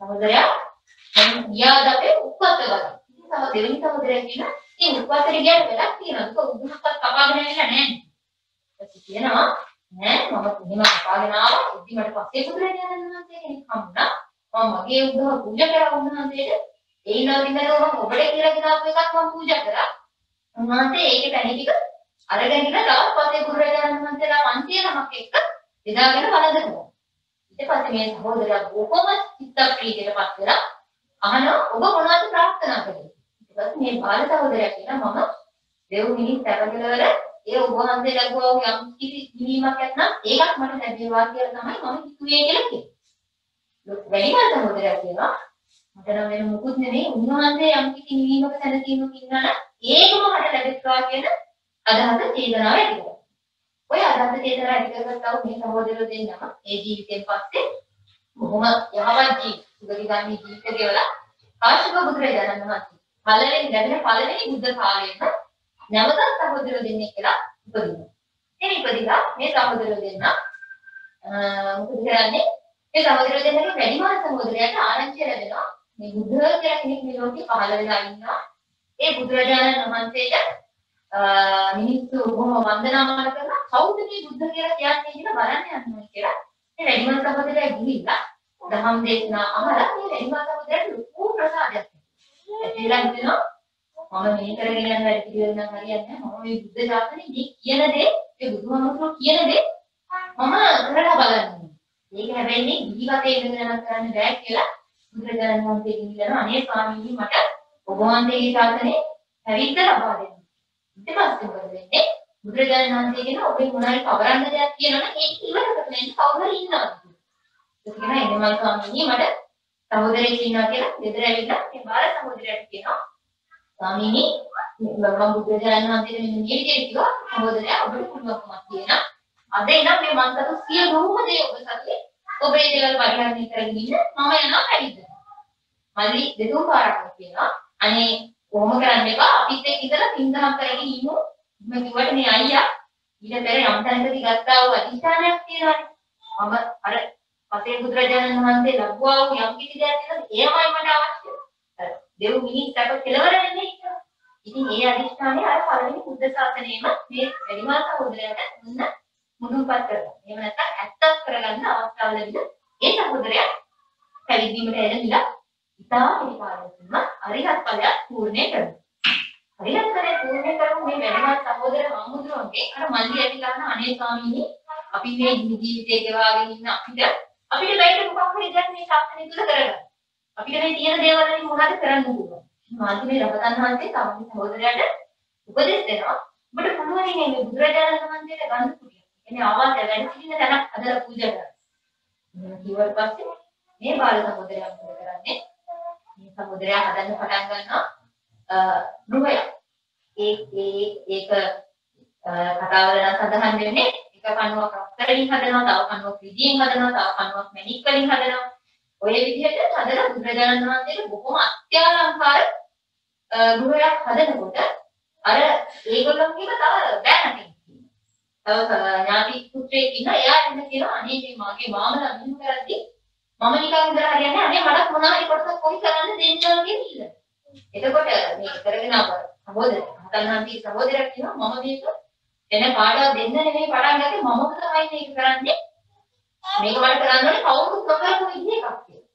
සහෝදරයා ගියාද අපේ උප්පත්ත ගන්න. ඉතින් දෙවෙනි සහෝදරයා කියනවා ඉතින් උප්පත්තට ගියාට වැඩක් තියෙනවා. ඒක උගුරක්වත් කපාගෙන ඇවිල්ලා නැහැ. කියනවා නෑ මම එහෙම අපාගෙන ආවා ඉතින් මට පස්සේ බුදුරජාණන් වහන්සේ කෙනෙක් හම්බුණා මම මගේ උදව පූජා කරා උන්වහන්සේට ඒ නවදිනකම මම ඔබට කියලා ගෙනාපු එකක් මම පූජා කරා උන්වහන්සේ ඒකේ පැණි ටික අරගෙන ඉන්න තවත් පස්සේ බුදුරජාණන් වහන්සේලා 500 නමක් එක්ක බෙදාගෙන වළඳනවා ඊට පස්සේ මේ සහෝදරයා බොහොම චිත්ත ප්‍රීතියටපත් වෙලා අහනවා ඔබ මොනවද ප්‍රාර්ථනා කළේ ඊට පස්සේ මේ බාල සහෝදරයා කියනවා මම දෙව් මිනිස් සැපකලවල ඒ ඔබ වහන්සේ ලැබුවා වූ යම් කිසි නිවීමක් නැත්නම් ඒකත් මට ලැබේවා කියලා තමයි මම හිතුවේ කියලා කියනවා. වැඩිමහල් සහෝදරයා කියනවා මට නම් වෙන මුකුත් නෙමෙයි උන්වහන්සේ යම් කිසි නිවීමක සැනසීමක ඉන්නා නම් ඒකම මට ලැබෙත්වා කියන අදහස චේතනාව ඇති කරගන්නවා. ඔය අදහස චේතනාව ඇති කරගත්තා වූ මේ සහෝදරයෝ දෙන්නම ඒ ජීවිතයෙන් පස්සේ බොහොම යහපත් සුගතිගාමී ජීවිත ගෙවලා කාශ්‍යප බුදුරජාණන් වහන්සේ පළවෙනි ලැබෙන පළවෙනි බුද්ධ කාලයේම නැවතත් සහෝදරයෝ දෙන්නෙක් කියලා ඉපදිනවා. එනි ඉපදිලා මේ සහෝදරයෝ දෙන්න මොකද කරන්නේ? මේ සහෝදරයෝ දෙන්නගේ වැඩිමහල් සහෝදරයාට ආරංචිය ලැබෙනවා. මේ බුද්ධ කියලා කෙනෙක් මේ ලෝකේ පහළ වෙලා ඉන්නවා. ඒ බුදුරජාණන් වහන්සේට මිනිස්සු බොහොම වන්දනාමාන කරලා කවුද මේ බුද්ධ කියලා කියන්නේ කියලා බලන්න යනවා කියලා. මේ වැඩිමහල් සහෝදරයා ගිහිල්ලා දහම් දේශනා අහලා මේ වැඩිමහල් සහෝදරයාට ලොකු ප්‍රසාදයක් ඇතිලා හිටිනවා. මම මේ කරගෙන යන වැඩ පිළිවෙල නම් හරියන්නේ නැහැ. මම මේ බුද්ධ ශාසනයේ මේ කියන දේ, ඒ බුදුහාමුදුරුවෝ කියන දේ මම කරලා බලන්න. මේක හැබැයි මේ ජීවිතේ ඉඳගෙන යන කරන්න බෑ කියලා බුදුරජාණන් වහන්සේ කියනවා අනේ ස්වාමීනි මට ඔබ වහන්සේගේ ශාසනයේ පැවිද්ද ලබා දෙන්න. ඊට පස්සේ මොකද වෙන්නේ? බුදුරජාණන් වහන්සේ කියන ඔබේ මොනවාරි කවරන්න දෙයක් කියනවනම් ඒක ඉවරකට නෑ කවුරු හරි ඉන්නවා. ඒක කියනවා එනමල් ස්වාමීනි මට සහෝදරයෙක් ඉන්නවා කියලා ගෙදර ඇවිල්ලා මේ බාල සහෝදරයාට කියනවා ස්වාමීනි මම බුදුරජාණන් වහන්සේට මෙන්න මේ විදිහට කිව්වා සහෝදරයා ඔබට පුළුවන්කමක් තියෙනවා අද ඉඳන් මේ මන්සතු සියලුම දේ ඔබ සතුේ ඔබේ දේවල් පරිහරණය කරගෙන ඉන්න මම යනවා පැවිද්ද. මල්ලි දෙතුන් පාරක් කියනවා අනේ කොහොම කරන්න එපා අපිත් එක්ක ඉඳලා පින්දහම් කරගෙන ඉමු මම කිව්වට මේ අයියා ඊට පෙර යම් තැනකදී ගත්තා වූ අධිෂ්ඨානයක් තියෙනවානේ මම අර පසේ බුදුරජාණන් වහන්සේ ලැබුවා වූ යම් කිසි දෙයක් තියෙනවා ඒවයි මට අවශ්‍ය. දෙව් මිනිස් සැප කෙලවර වෙන්නේ ඉතින්. ඉතින් ඒ අධිෂ්ඨානය අර පළවෙනි බුද්ධ ශාසනයෙම මේ වැඩිමහල් සහෝදරයාට මුදුන්පත් කරගන්න. එහෙම නැත්නම් ඇත්තක් කරගන්න අවස්ථාව ලැබිලා ඒ සහෝදරයා පැවිදීමට එළඹිලා ඉතා පිළිකාරයෙන්ම අරිහත් ඵලයක් පූර්ණේ කරනවා. අරිහත් ඵලය පූර්ණේ කරපු මේ වැඩිමහල් සහෝදර හමුදුරන්ගේ අර මල්ලි ඇවිල්ලා අහන අනේ ස්වාමීනි අපි මේ ජීවිතේ ගෙවාගෙන ඉන්න අපිට බයිට මොකක් හරි දෙයක් මේ ශාසනය තුල කරගන්න. අපිට මේ තියෙන දේවල් වලින් මොනවද කරන්න පුළුවන්? මාතිමේ රහතන් වහන්සේ තමයි සහෝදරයාට උපදෙස් දෙනවා. ඔබට පුළුවන් මේ බුදුරජාණන් වහන්සේට ගන්න පුළුවන්. එන්නේ ආවාස වැඩ සිටින තැනක් හදලා පූජා කරන්න. මේ කිව්වට පස්සේ මේ බාල සහෝදරයා මොකද කරන්නේ? මේ සහෝදරයා හදන්න පටන් ගන්නවා ගෘහය. ඒක කතාවල නම් සඳහන් වෙන්නේ එක කණුවක් අක්කරින් හදනවා, තව කණුවක් විදියෙන් හදනවා, තව කණුවක් මැණික් වලින් හදනවා. ඔය විදිහට හදලා බුදුරජාණන් වහන්සේට බොහොම අත්‍යලංකාර ගෘහයක් හදනකොට අර ඒගොල්ලන්ගේම තව බෑනක් තව ඥාති පුත්‍රයෙක් ඉන්න එයා එන්න කියනවා අනේ මේ මගේ මාමලා මෙහෙම කරද්දී මම නිකන් ඉඳලා හරියන්නේ අනේ මට මොනවා හරි කොටසක් කොහි කරන්න දෙන්න කියන ඉල්ල. එතකොට මේක කරගෙන ආව සහෝදරයා සහෝදරයා කියනවා මම මේක එන පාඩම් දෙන්න නෙමෙයි පටන් ගත්තේ මම තමයි මේක කරන්නේ. මේක මට කරන්න ඕනේ කවුරුත් නොකරපු විදිහ එකක් කියලා.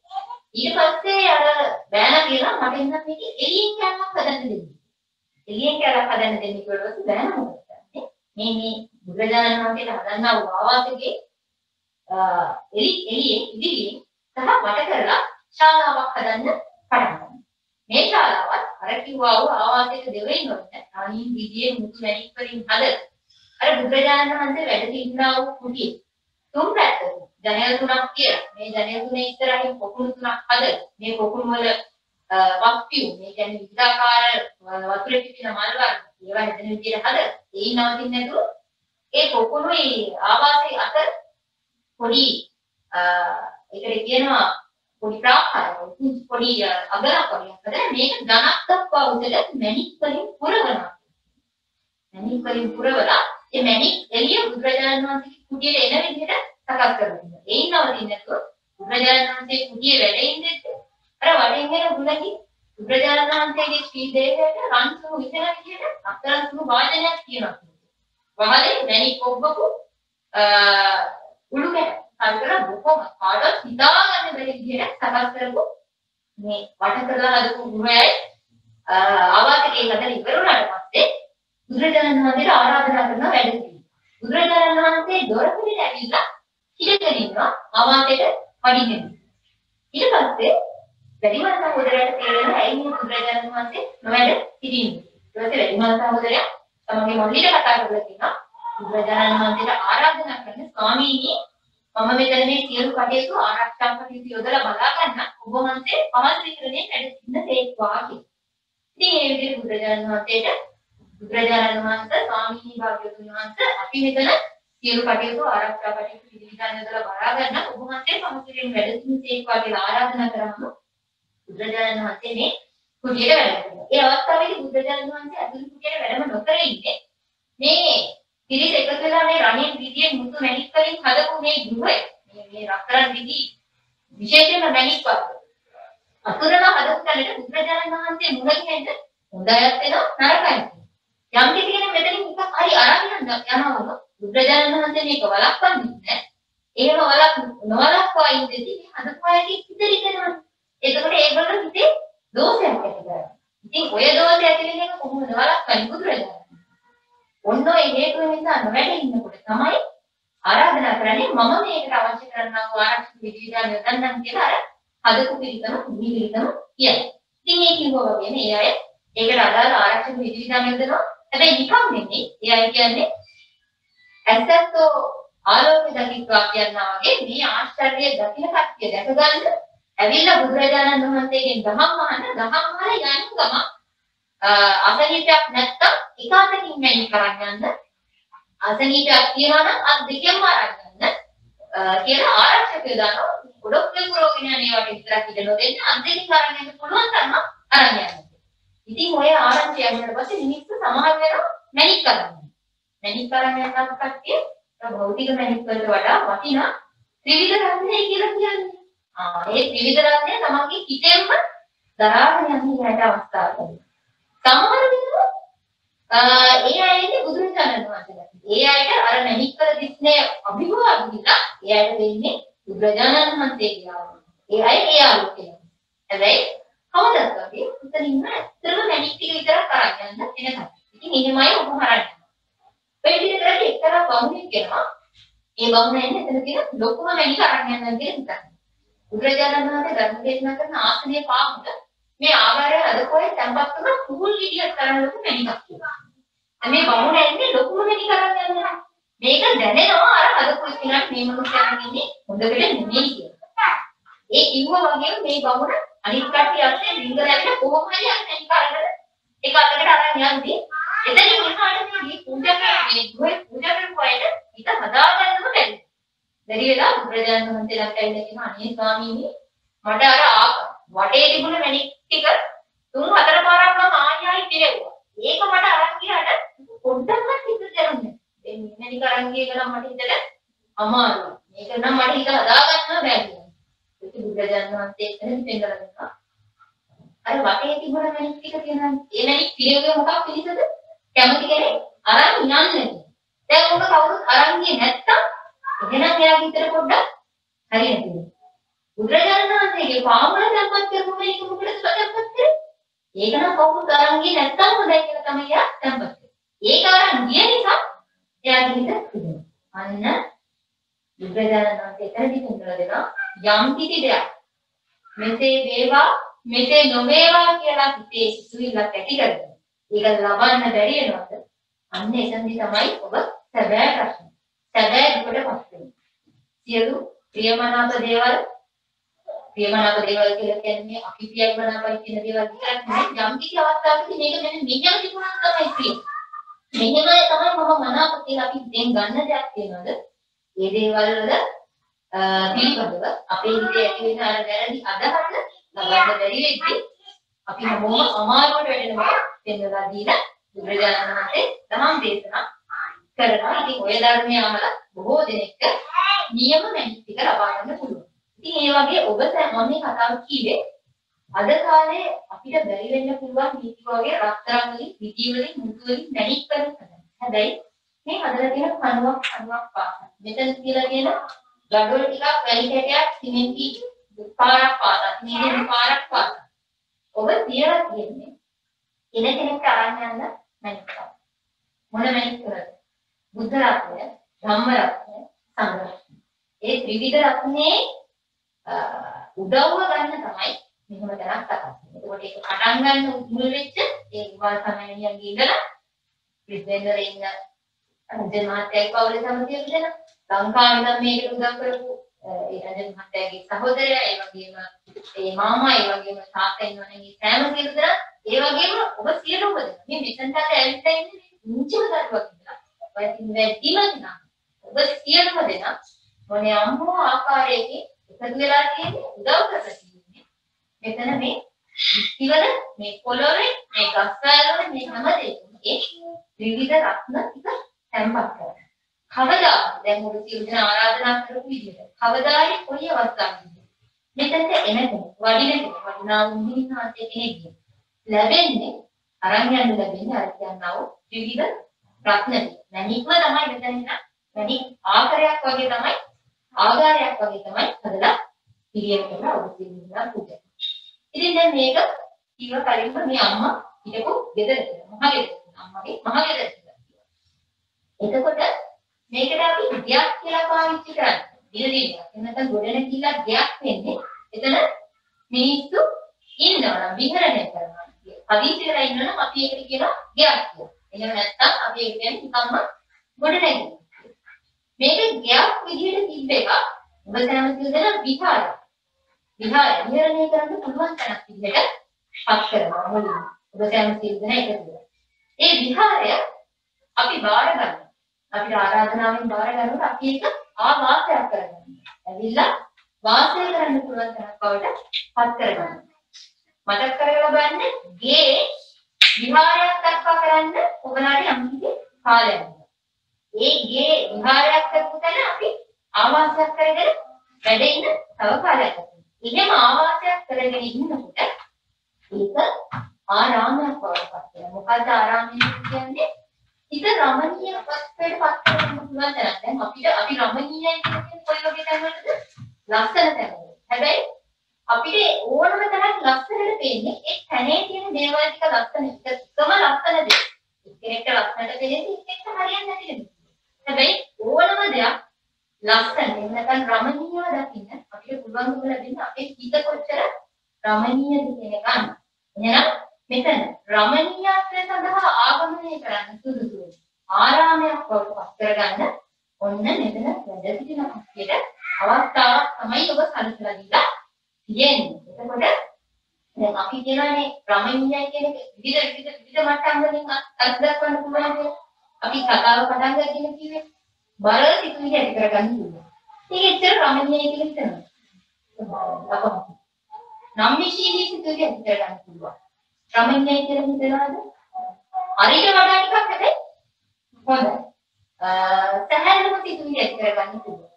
ඊට පස්සේ අර බෑනා කියනවා මට ඉන්න මේක එළියෙන් කැලක් හදන්න දෙන්න. එළියෙන් කැලක් හදන්න දෙන්න කිව්වට පස්සේ බෑනා මොකද කරන්නේ? මේ බුදුරජාණන් වහන්සේට හදන්නා වූ ආවාසයේ එළියේ ඉදිරියෙන් සහ වට කරලා ශාලාවක් හදන්න පටන් ගන්නවා. මේ ශාලාවත් අර කිව්වා වූ ආවාසයක දෙවෙනි නොවන අනිත් විදියේ මුතු මැණික් වලින් හදලා අර බුදුරජාණන් වහන්සේ වැඩ සිටිනා වූ කුටියේ තුන් පැත්තට ජනේල් තුනක් කියලා. මේ ජනේල් තුනේ ඉස්සරහින් පොකුණු තුනක් හදලා මේ පොකුණු වල වස්පියු මේ කියන්නේ විවිධාකාර වතුරේ පිටින මල් වර්ග ඒවා හැදෙන විදිහට හදලා ඒ නවතින්නේ නැතුව ඒ පොකුණුයි ආවාසයේ අතර පොඩි ඒකට කියනවා පොඩි ප්‍රාකාරයක් පොඩි අගලක් වගේ හදලා මේක ධනක් දක්වා උදලා මැණික් වලින් පුරවනවා. මැණික් වලින් පුරවලා ඒ මැණික් එළිය බුදුරජාණන් වහන්සේගේ කුටියේ එන විදිහට සකස් කරගන්නවා. ඒ නවතින්නේ නැතුව බුදුරජාණන් වහන්සේ කුටියේ වැඩ ඉඳිද්දී අර වඩින් එන ගුණකි බුදුරජාණන් වහන්සේගේ ශ්‍රී දේහයට රන්සු විතර විදිහට අතරන්සු වාදනයක් කියනවා. වහලේ මැණික් කොබ්බකු උළු කැට කල්කලා බොහොම කාටවත් හිතාගන්න බැරි විදිහට සකස් කරපු මේ වට කරලා හදපු ගෘහයයි ආවාසකේ හදලා ඉවර වුණාට පස්සේ බුදුරජාණන් වහන්සේට ආරාධනා කරන වැඩ පිළිවෙල. බුදුරජාණන් වහන්සේ දොරකඩට ඇවිල්ලා ඉඳගෙන ඉන්නවා ආවාසයට වඩින්න. ඊට පස්සේ වැඩිමහල් සහෝදරයාට තේරෙනවා ඇයි මේ බුදුරජාණන් වහන්සේ නොවැඩ සිටින්නේ. ඊට පස්සේ වැඩිමහල් සහෝදරයා තමගේ මල්ලිට කතා කරලා කියනවා බුදුරජාණන් වහන්සේට ආරාධනා කරන ස්වාමීනි මම මෙතන මේ සියලු කටයුතු ආරක්ෂා කටයුතු යොදලා බලා ගන්න ඔබ වහන්සේ පහත් විතරනේ වැඩ සිටින තේක්වා කියලා. ඉතින් ඒ විදිහට බුදුරජාණන් වහන්සේ ස්වාමීනි භාග්‍යවතුන් වහන්සේ අපි මෙතන සියලු කටයුතු ආරක්ෂා කටයුතු විධිවිධාන යොදලා බලා ගන්න ඔබ වහන්සේ පහත් විතරෙන් වැඩ සිටින තේක්වා කියලා ආරාධනා කරාම බුදුරජාණන් වහන්සේ මේ කුටියට වැඩ කරනවා. ඒ අවස්ථාවේදී බුදුරජාණන් වහන්සේ අතුරු කුටියට වැඩම නොකර ඉන්නේ මේ පිරිස එකතු වෙලා මේ රණින් විදියේ මුතු මැණික් වලින් හදපු මේ ගෘහය මේ රත්තරන් විදි විශේෂයෙන්ම මැණික් වර්ග අතුරුලා හදපු තැනට බුදුරජාණන් වහන්සේ මුණ ගැහෙන්න හොඳයත් වෙනවා නරකයි. යම් කිසි කෙනෙක් මෙතනින් එකක් හරි අරන් යනවම බුදුරජාණන් වහන්සේ මේක වළක්වන්නේ නැහැ. එහෙම නොවළක්වා ඉඳිදී මේ හදපු අයගේ හිත රිදෙනවා. එතකොට ඒගොල්ලෝ හිතේ දෝෂයක් ඇති කරගන්නවා. ඉතින් ඔය දෝෂය ඇති වෙන එක කොහොමද වළක්වන්නේ බුදුරජාණන්? ඔන්න ඔය හේතුව නිසා නොවැඩ ඉන්නකොට තමයි ආරාධනා කරන්නේ මම මේකට අවශ්‍ය කරනා වූ ආරක්ෂක විධිවිධාන යොදන්නම් කියලා අර හදපු පිළිතම කියන්නේ. ඉතින් ඒ කිව්වා වගේම ඒ අය ඒකට අදාළ ආරක්ෂක විධිවිධාන යොදනවා. හැබැයි නිකම් නෙමෙයි. ඒ අය කියන්නේ ඇත්තෝ ආලෝකය දකිත්වා කියනවා වගේ මේ ආශ්චර්යය දකින කට්ටිය දැක ගන්න ඇවිල්ලා බුදුරජාණන් වහන්සේගෙන් දහම් අහන්න යන ගම අසනීපයක් නැත්තම් එකාතකින් මැණික් කරන් යන්න අසනීපයක් තියනවා නම් අත් දෙකෙන්ම අරන් යන්න කියලා ආරක්ෂකයෝ දානවා. ගොඩක් පුරෝගෙන යන ඒවාට විතරක් ඉඩ නොදෙන්න අත් දෙකෙන් අරන් යන්න පුළුවන් තරම අරන් යන්න. ඉතින් ඔය ආරංචි යනකොට පස්සේ මිනිස්සු සමහර වෙලාව මැණික් කරන්නේ. මැණික් කරන් යන කට්ටිය භෞතික මැණික් වලට වඩා වටිනා ත්‍රිවිධ රත්නය කියලා කියන්නේ. ඒ ත්‍රිවිධ රත්නය තමන්ගේ හිතෙන්ම දරාගෙන යන්න හැට අවස්ථාවක්. සමහර වෙලාවට ඒ අයනේ බුදුරජාණන් වහන්සේලා. ඒ අයට අර මැණික් කර දිස්නේ අභිභවා දීලා ඒ අයට දෙන්නේ බුදුරජාණන් වහන්සේගේ ආරම්භය. ඒ අය ඒ ආලෝකය. හැබැයි කවදත් වගේ උතනින්ම ඇත්තම මැණික් ටික විතරක් අරන් යන්න එනකම්. ඉතින් එහෙමයි ඔබ හරන්නේ. ඔය විදිහට කරලා එක්තරා බමුණෙක් කෙනා ඒ බමුණ එන්නේ එතන තියෙන ලොකුම මැණික් අරන් යන්න කියලා හිතන්නේ. බුදුරජාණන් වහන්සේ ධර්ම දේශනා කරන ආසනයේ පාමුට මේ ආකාරය අද කොහෙද තැම්පත් කරන කුහුල් විදියට කරන ලොකු මැණිකක් තියෙනවා. මේ බමුණ එන්නේ ලොකුම මැණික් අරන් යනවා. මේක දැනෙනවා අර හදපු කෙනාට මේ මනුස්සයන් ඉන්නේ හොඳකට නෙමෙයි කියලා. ඒ කිව්වා වගේම මේ බමුණ අනිත් කට්ටිය අස්සේ රිංගලැවිලා කොහොම හරි අර මැණික් අරගෙන ඒක අතකට අරන් යන්නේ. එතනින් උනාට මේ පූජා කරන්නේ ගොයි පූජා කරපු අයට හිත හදාගන්නම බැරි. බැරි වෙලා බුදුරජාණන් වහන්සේලාට ඇවිල්ලා කියනවා අනේ ස්වාමීනි මට අර වටේ තිබුණ මැණික් ටික 3-4 පාරක් මම ආයෙ පිරෙව්වා. ඒක මට අරන් ගියාට පොඩ්ඩක්වත් හිත දැනුන්නේ නැහැ. මේ මැණික් අරන් ගිය එක නම් මට හිතට අමාරුයි. මේක නම් මට හිත හදාගන්න බැහැ. ඒක බුදුරජාණන් වහන්සේ එතනදි පෙන්නලා දුන්නා. අර වටේ තිබුණ මැණික් ටික තියෙනවා. ඒ මැණික් පිරෙව්වේ මොකක් පිළිසද? කැමති කෙනෙක් අරන් යන්නේ. දැන් උඹ කවුරුත් අරන් ගියේ නැත්තම් එහෙනම් එයාගේ හිතට පොඩ්ඩක් හරියට තියෙනවා. බුදුරජාණන් වහන්සේගේ පාමුල සම්පත් කරපු මේක මොකටද සම්පත් කරේ? ඒක නම් කවුරුත් අරන් ගියේ නැත්තම් හොඳයි කියලා තමයි එයා සම්පත් කරේ. ඒක අරන් ගිය නිසා එයාගේ හිත පිළිගන්නවා. අන්න බුදුරජාණන් වහන්සේ එතනදි පෙන්නලා දෙනවා යම් කිසි දෙයක් මෙසේ වේවා මෙසේ නොවේවා කියලා හිතේ සිතුවිල්ලක් ඇති කරගන්න. ඒක ලබන්න බැරි වෙනවද? අන්න එතනදි තමයි ඔබ සැබෑ ප්‍රශ්න. සැබෑ දුකට පත් වෙන්නේ. සියලු ප්‍රියමනාප දේවල් කියලා කියන්නේ අපි ප්‍රියමනාපයි කියන දේවල් විතරක් නෙවෙයි යම් කිසි අවස්ථාවකදී මේක මෙන්න මෙහෙම තිබුණා තමයි ප්‍රිය. මෙහෙමයි තමයි මම මනාප කියලා අපි දැන් ගන්න දෙයක් තියෙනවද? මේ දේවල් වල පිළිබඳව අපේ හිතේ ඇති වෙන අර වැරදි අදහස ලබන්න බැරි වෙද්දී අපි මොහොම අමාරුවට වැටෙනවා දෙන්නවා දීලා බුදුරජාණන් වහන්සේ තමන් දේශනා කරනවා. ඉතින් ඔය ධර්මය අහලා බොහෝ දෙනෙක් නියම මැණික් ටික ලබා ගන්න පුළුවන්. ඉතින් ඒ වගේ ඔබ මම මේ කතාව කිව්වේ අද කාලේ අපිට බැරි වෙන්න පුළුවන් නීති වගේ රත්තරන් වලින් විදි වලින් මුතු වලින් මැණික් කරන හැබැයි මේ හදලා තියෙන කණුවක් පාස. මෙතන කියලා තියෙන ගඩොල් ටිකක් වැලි කැටයක් සිමෙන්ති පාරක් පාස. මේ පාරක් පාස. ඔබ තියලා තියෙන්නේ කෙනෙක්ට අරන් යන්න මැනික්. මොන මැනික් කරද? බුද්ධ රත්නය, ධම්ම රත්නය, සංඝ රත්නය. ඒ ත්‍රිවිධ රත්නේ උදව්ව ගන්න තමයි මෙහෙම දැනක් තමයි. ඒකට ඒක පටන් ගන්න මුල් වෙච්ච ඒ විවාහ සමයනියන්ගේ ඉඳලා විද්‍යෙන්දර ඉන්න රජ මහත්තයයි පවුලේ සමිතිය දෙන ලංකාවේ නම් මේකට උදව් කරපු ඒ රජ මහත්තයාගේ සහෝදරයා ඒ වගේම ඒ මාමා ඒ වගේම තාත්තා ඉන්නවනේ මේ සෑම සියලු දෙනා ඒ වගේම ඔබ සියලුම දෙනා මේ මෙතනට ඇවිල්ලා ඉන්නේ මුංචිම දරුවක් ඉඳලා වයින් වැඩිම දෙනා ඔබ සියලුම දෙනා මොනේ අම්මෝ ආකාරයකින් එකතු වෙලා තියෙන්නේ උදව් කරලා තියෙන්නේ මෙතන මේ ඉතිවල මේ පොළොවේ මේ ගස්වැල් මේ හැම දෙයකම ඒ විවිධ රත්න ටික තැන්පත් කරනවා. කවදා දැන් මොකද සියලුම ආරාධනා කරපු විදිහට කවදායි කොයි අවස්ථාවකදී මෙතනට එන කෙනෙක් වඩිනා වුණාන්සේ කෙනෙක් ලැබෙන්නේ අරන් යන්න ලැබෙන්නේ අර කියනවා විවිධ රත්න ටික. මණික්ම තමයි මෙතන ඉන්න මණික් ආකාරයක් වගේ තමයි ආකාරයක් වගේ තමයි හදලා පිළියෙල කරලා ඔබ සියලුම පුජා. ඉතින් දැන් මේක ඊව කලින්ම මේ අම්මා හිටපු ගෙදර මහ ගෙදර අම්මගේ මහ ගෙදර කියලා. එතකොට මේකට අපි ගයක් කියලා පාවිච්චි කරන්නේ. දිනදිනක්. එන්නත ගොඩන කියලා ගයක් වෙන්නේ. එතන මිනිස්සු ඉන්නවා විහරණය කරනවා. පදිසි කරලා ඉන්නනම් අපි ඒකට කියනවා ගයක් කියලා. එහෙම නැත්නම් අපි ඒක කියන්නේ නිකම්ම ගොඩ නැගිනවා. මේක ගයක් විදිහට තිබ්බ එක ඔබ සෑම දෙනා විහාරය. විහාරය විහරණය කරන්න පුළුවන් තැනක් විදිහට පත් කරනවා මුලින්ම. ඔබ සෑම දෙනා එකතු වෙනවා. ඒ විහාරය අපි බාර ගන්නවා. අපිට ආරාධනාවෙන් බාර ගන්නකොට අපි ඒක ආවාසයක් කරගන්නවා. ඇවිල්ලා වාසය කරන්න පුළුවන් තැනක් බවට පත් කරගන්නවා. මතක කරගලා බලන්න ගේ විහාරයක් දක්වා කරන්න ඔබලාට යම් කිසි කාලයක් යනවා. ඒ ගේ විහාරයක් කරපු තැන අපි ආවාසයක් කරගෙන වැඩ ඉන්න තව කාලයක් යනවා. එහෙම ආවාසයක් කරගෙන ඉන්නකොට ඒක ආරාමයක් බවට පත් වෙනවා. මොකද ආරාමය කියන්නේ ඉත රමණීය වස්තුවට පත් කරන්න පුළුවන් තැනක්. දැන් අපි රමණීයයි කියන්නේ කොයි වගේ තැනකටද? ලස්සන තැනකට. හැබැයි අපිට ඕනම තැනක් ලස්සනට පේන්නේ ඒ තැනේ තියෙන දේවල් ටික ලස්සන එකම ලස්සන දේ. එක්කෙනෙක්ට ලස්සනට පේන්නේ එක්කෙනෙක්ට හරියන්නේ නැති දෙයක්. හැබැයි ඕනම දෙයක් ලස්සන නැත්නම් රමණීයව දකින්න අපිට පුළුවන්කම ලැබෙන අපේ හිත කොච්චර රමණීයද කියන එක ගන්න. එහෙනම් මෙතන රමණීයත්වය සඳහා ආගමනය කරන්න සුදුසු ආරාමයක් බවට පත් කරගන්න ඔන්න මෙතන වැඩ සිටින කට්ටියට අවස්ථාවක් තමයි ඔබ සැලසලා දීලා තියෙන්නේ. එතකොට දැන් අපි කියලානේ රමණීයයි කියන එක විවිධ මට්ටම් වලින් අත් දක්වන්න පුළුවන් කියලා. අපි කතාව පටන් ගන්න කිව්වේ බර සිතුවිලි ඇති කරගන්න පුළුවන්. ඒක ඇත්තට රමණීයයි කියලා හිතනවා. නම් විශ්ීනී සිතුවිලි ඇති කරගන්න පුළුවන්. රමණීයයි කියලා හිතනවාද? අරිට වඩා ටිකක් හැබැයි හොඳයි. සහැල්ලුම සිතුවිලි ඇති කරගන්න පුළුවන්.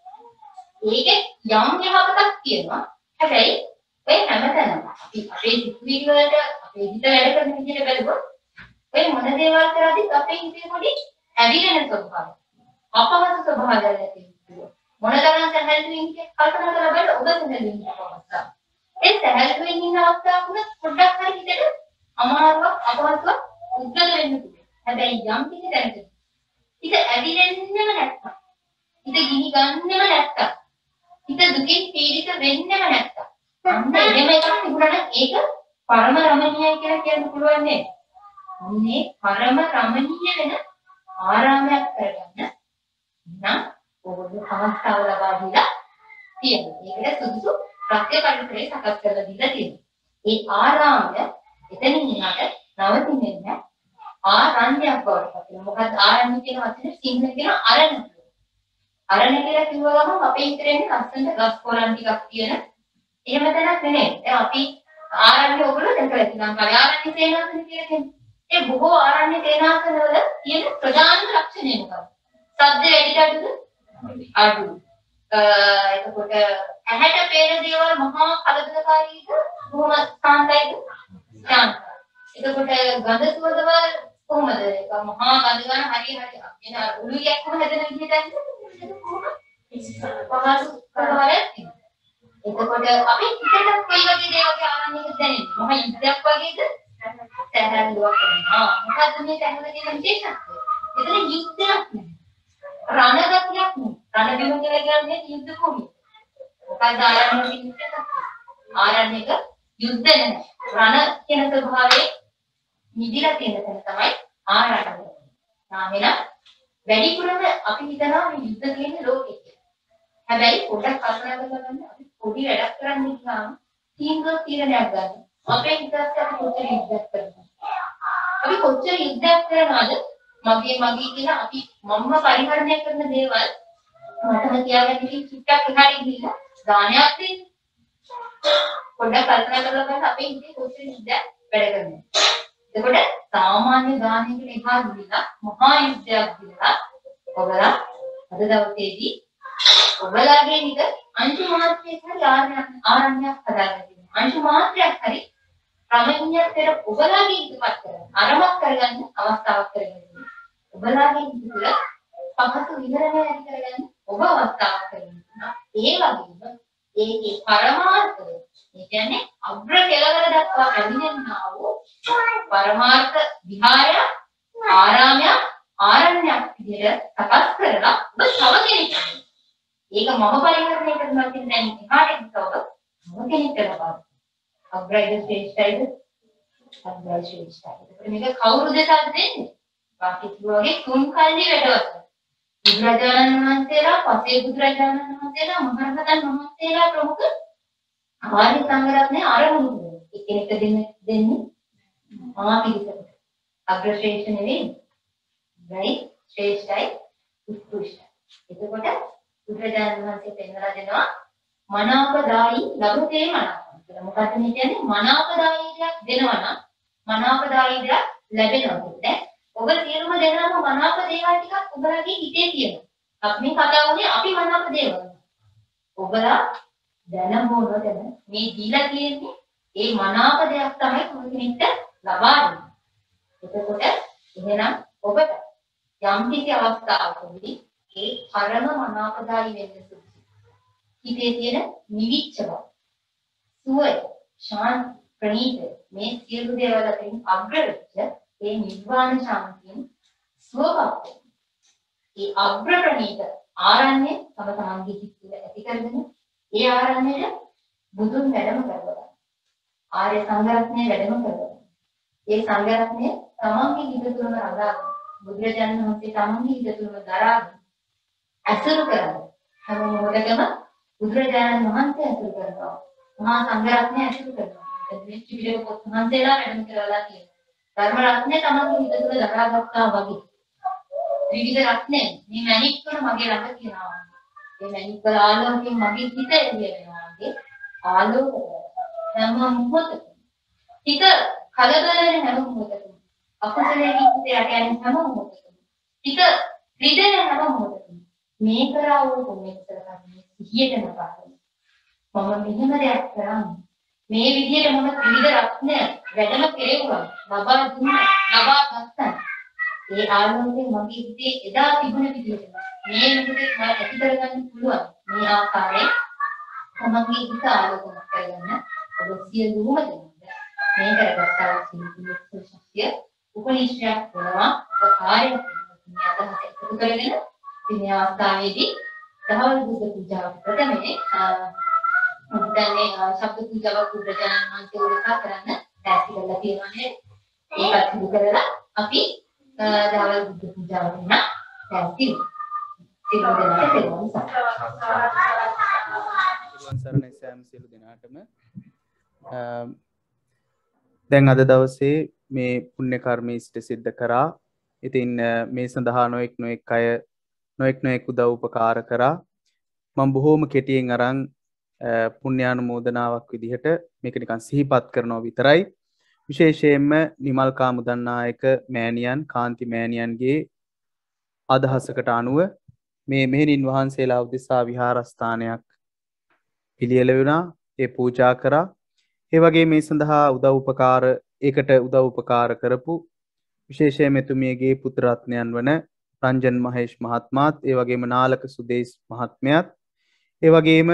ඒක යම් යහපතක් තියෙනවා. හැබැයි ඔය හැමතැනම අපි අපේ සිතුවිලි වලට අපේ හිත වැඩ කරන විදිහට බැලුවොත් ඔය මොන දේවල් කරාදිත් අපේ හිතේ පොඩි ඇවිලෙන ස්වභාවය. අපහසු ස්වභාවයක් ඇති වෙනවා. මොනතරම් සහැල්ලුවෙන් කල්පනා කරලා බලන්න ඔබ සහැල්ලුවෙන් ඉන්න අවස්ථාව. ඒ සහැල්ලුවෙන් ඉන්න අවස්ථාවක පොඩ්ඩක් හරි හිතට අමාරුවක් අපහසුවක් උද්ගත වෙන්න පුළුවන්. හැබැයි යම් කිසි තැනක හිත ඇවිලෙන්නෙම නැත්තම් හිත ගිනි ගන්නෙම නැත්තම් හිත දුකින් පීඩිත වෙන්නෙම නැත්තම් අන්න එහෙම එකක් තිබුණා නම් ඒක පරම රමණීයයි කියලා කියන්න පුළුවන් නේද? අන්නේ පරම රමණීය වෙන ආරාමයක් කරගන්න නම් ඔබට අවස්ථාව ලබා දීලා තියෙනවා. ඒකට සුදුසු ප්‍රත්‍ය පරිසරය සකස් කරලා දීලා තියෙනවා. ඒ ආරාමය එතනින් එහාට නවතින්නේ නැහැ. ආරණ්‍යයක් බවට පත් වෙනවා. මොකද ආරණ්‍ය කියන වචනේ සිංහල කියන අරණ. අරණ කියලා කිව්ව ගමන් අපේ හිතේ ලස්සනට ගස් කොළන් ටිකක් තියෙන එහෙම තැනක් නෙමෙයි. දැන් අපි ආරණ්‍ය ඔයගොල්ලෝ දැකලා තියෙනවා. ආරණ්‍ය සේනාසන කියන්නේ ඒ බොහෝ ආරණ්‍ය සේනාසනවල තියෙන ප්‍රධාන ලක්ෂණය මොකක්ද? ශබ්ද වැඩිද අඩුද? එතකොට ඇහැට පේන දේවල් මහා කලබලකාරීද? බොහොම සාන්තයිද? ශාන්තයි. එතකොට ගඳ සුවඳවල කොහොමද ඒක මහා ගඳ ගන්න හරිය එන උළුලියක් කොහොමද හදන විදිහට කොහොමද පහසු කරවලත් එතකොට අපි හිතට කොයි වගේ දේවල් ආරම්භයක දැනෙන්නේ මහා යුද්ධයක් වගේද සැහැල්ලුවක් කරනවා මොකද්ද මේ සැහැල්ලුව කියන විශේෂත්වය එතන යුද්ධයක් නෙවෙයි රණගතියක් නෙවෙයි රණ බිම කියලා කියන්නේ යුද්ධ භූමිය මොකක්ද ආරම්භයේ යුද්ධයක් ආරම්භයක යුද්ධ නැහැ රණ කියන ස්වභාවයේ නිදිලා තියෙන තැන තමයි ආරම්භය නාමෙලා වැඩිපුරම අපි හිතනවා මේ යුද්ධ තියෙන ලෝකෙක හැබැයි පොඩ්ඩක් කල්පනා කරලා බලන්න අපි පොඩි වැඩක් කරන්න ගියාම තීන්දුවක් තීරණයක් ගන්න. අපේ හිතත් අපි කොච්චර යුද්ධයක් කරනවද? අපි කොච්චර යුද්ධයක් කරනවද? මගේ කියලා අපි මම්ම පරිහරණය කරන දේවල් මටම කියාගන්න ඉතින් චුට්ටක් එහාට ගිහිල්ලා දානයක් දෙන්න. පොඩ්ඩක් කල්පනා කරලා බලන්න අපේ හිතේ කොච්චර යුද්ධයක් වැඩ කරනවද? එතකොට සාමාන්‍ය දානයකට එහා ගිහිල්ලා මහා යුද්ධයක් දිනලා ඔබලා අද දවසේදී ඔබලාගේ නික අංශු මාත්‍රයක් හරි ආරණ්‍යයක් හදාගන්න තියෙනවා. අංශු මාත්‍රයක් හරි ප්‍රමේයයක් පෙර ඔබලාගේ ඉදපත් කරගන්න. අරමක් කරගන්න අවස්ථාවක් කරගන්න. ඔබලාගේ ඉද තුළ පහසු විවරණය ඇති කරගන්න ඔබ අවස්ථාවක් කරගන්න. ඒ වගේම ඒකේ පරමාර්ථය ඒ කියන්නේ අග්‍ර කෙලවර දක්වා පැමිණෙනා වූ පරමාර්ථ විහාරය ආරාමයක් ආරණ්‍යයක් විදිහට සකස් කරලා ඔබ තව කෙනෙක් ඒක මම පරිහරණය කරනවා කියන දැන් එහාට ගිහව මම කෙනෙක් කරනවා අග්‍රයිද ශ්‍රේෂ්ඨයිද අග්‍රයි ශ්‍රේෂ්ඨයි ඒක මේක කවුරුද සාදෙන්නේ වාක්‍ය වගේ තුන් කල්ලි වැඩවත බුදුරජාණන් වහන්සේලා පසේ බුදුරජාණන් වහන්සේලා මහරහතන් වහන්සේලා ප්‍රමුඛ ආර්ය සංඝරත්නය ආරමුණු එකිනෙක දෙන්නේ මහා පිළිසකට අග්‍ර ශ්‍රේෂ්ඨ නෙවෙයි ගයි ශ්‍රේෂ්ඨයි උත්කෘෂ්ඨයි එතකොට බුදුරජාණන් වහන්සේ පෙන්වලා දෙනවා මනාපදායි ලබතේ මනාප කියලා. මොකක්ද මේ කියන්නේ? මනාපදායි දෙයක් දෙනවා නම් මනාපදායි දෙයක් ලැබෙනවා කියන්නේ. ඔබ සියලුම දෙනාම මනාප දේවල් ටිකක් ඔබලාගේ හිතේ තියෙනවා. අපි මේ කතා කරන්නේ අපි මනාප දේවල්. ඔබලා දැන මොනවද මේ දීලා තියෙන්නේ? ඒ මනාප දෙයක් තමයි කෙනෙක්ට ලබා දෙන්නේ. එතකොට එහෙනම් ඔබට යම් කිසි අවස්ථාවකදී ඒ පරම මනාපදායි වෙන්න සුදුසු. හිතේ තියෙන නිවිච්ච බව. සුවය, ශාන්ති, ප්‍රණීත මේ සියලු දේවල් අතරින් අග්‍රවෙච්ච ඒ නිර්වාණ ශාන්තියෙන් සුවපත්. ඒ අග්‍ර ප්‍රණීත ආරණ්‍ය තම තමන්ගේ හිත තුළ ඇති කරගෙන ඒ ආරණ්‍යයට බුදුන් වැඩම කරවලා. ආර්ය සංඝරත්නය වැඩම කරවලා. ඒ සංඝරත්නය තමන්ගේ හිත තුළම රඳාගෙන බුදුරජාණන් වහන්සේ තමන්ගේ හිත තුළම දරාගෙන අසුරු කරනවා. හැම මොහොතකම බුදුරජාණන් වහන්සේ අසුරු කරනවා. මහා සංඝරත්නය අසුරු කරනවා. මේ ත්‍රිවිධ පොත් වහන්සේලා වැඩම කරලා තියෙනවා. ධර්ම රත්නය තමන්ගේ හිත තුළ දරාගත්තා වගේ. ත්‍රිවිධ රත්නය මේ මණික් වල මගේ ළඟ තියෙනවා. මේ මණික් වල ආලෝකයෙන් මගේ හිත එළිය වෙනවා වගේ ආලෝක හැම මොහොතකම හිත කලබල වෙන හැම මොහොතකම අකුසලයේ හිතේ යට යන හැම මොහොතකම හිත රිදෙන හැම මොහොතකම මේ කරා වූ පුණ්‍යකර කර්මයේ සිහියට නපාගෙන මම මෙහෙම දෙයක් කරන්නේ මේ විදිහට මම ත්‍රිවිධ රත්නය වැඩම කෙරෙවුවා ලබා දුන්නා ලබා ගත්තා ඒ ආනන්දේ මගේ හිතේ එදා තිබුණ විදිහට මේ මොහොතේ මම ඇති කරගන්න පුළුවන් මේ ආකාරයෙන් තමන්ගේ හිත ආලෝකමත් කරගන්න ඔබ සියලුම දෙනා මේ කරගත්තා වූ ශක්තිය උපනිශ්‍රයක් වෙනවා උපකාරයක් වෙනවා අදහස එකතු කරගෙන මේ අවස්ථාවේදී දහවල් බුද්ධ පූජාව ප්‍රථමයේ මුදන්නේ ශබ්ද පූජාවක් බුදුරජාණන් වහන්සේ උදෙසා කරන්න දැක්ටි කරලා තියෙනවා නේද ඒකත් සිදු කරලා අපි දහවල් බුද්ධ පූජාව වෙන දැක්ටි සිදු කරලා සරණයි සෑම සියලු දෙනාටම දැන් අද දවසේ මේ පුණ්‍ය කර්ම ඉෂ්ට සිද්ධ කරා. ඉතින් මේ සඳහා නොඑක් උදව් උපකාර කරා. මම බොහොම කෙටියෙන් අරන් පුණ්‍යානුමෝදනාවක් විදිහට මේක නිකන් සිහිපත් කරනවා විතරයි. විශේෂයෙන්ම නිමල් කාමුදන්නායක මෑණියන් කාන්ති මෑණියන්ගේ අදහසකට අනුව මේ මෙහෙණින් වහන්සේලා උදෙසා විහාරස්ථානයක් පිළියෙල වුණා. ඒ පූජා කරා. ඒ වගේ මේ සඳහා උදව් උපකාර කරපු විශේෂයෙන්ම එතුමියගේ පුත්‍රරත්නයන් වන රංජන් මහේෂ් මහත්මයාත් ඒ වගේම නාලක සුදේශ් මහත්මයාත් ඒ වගේම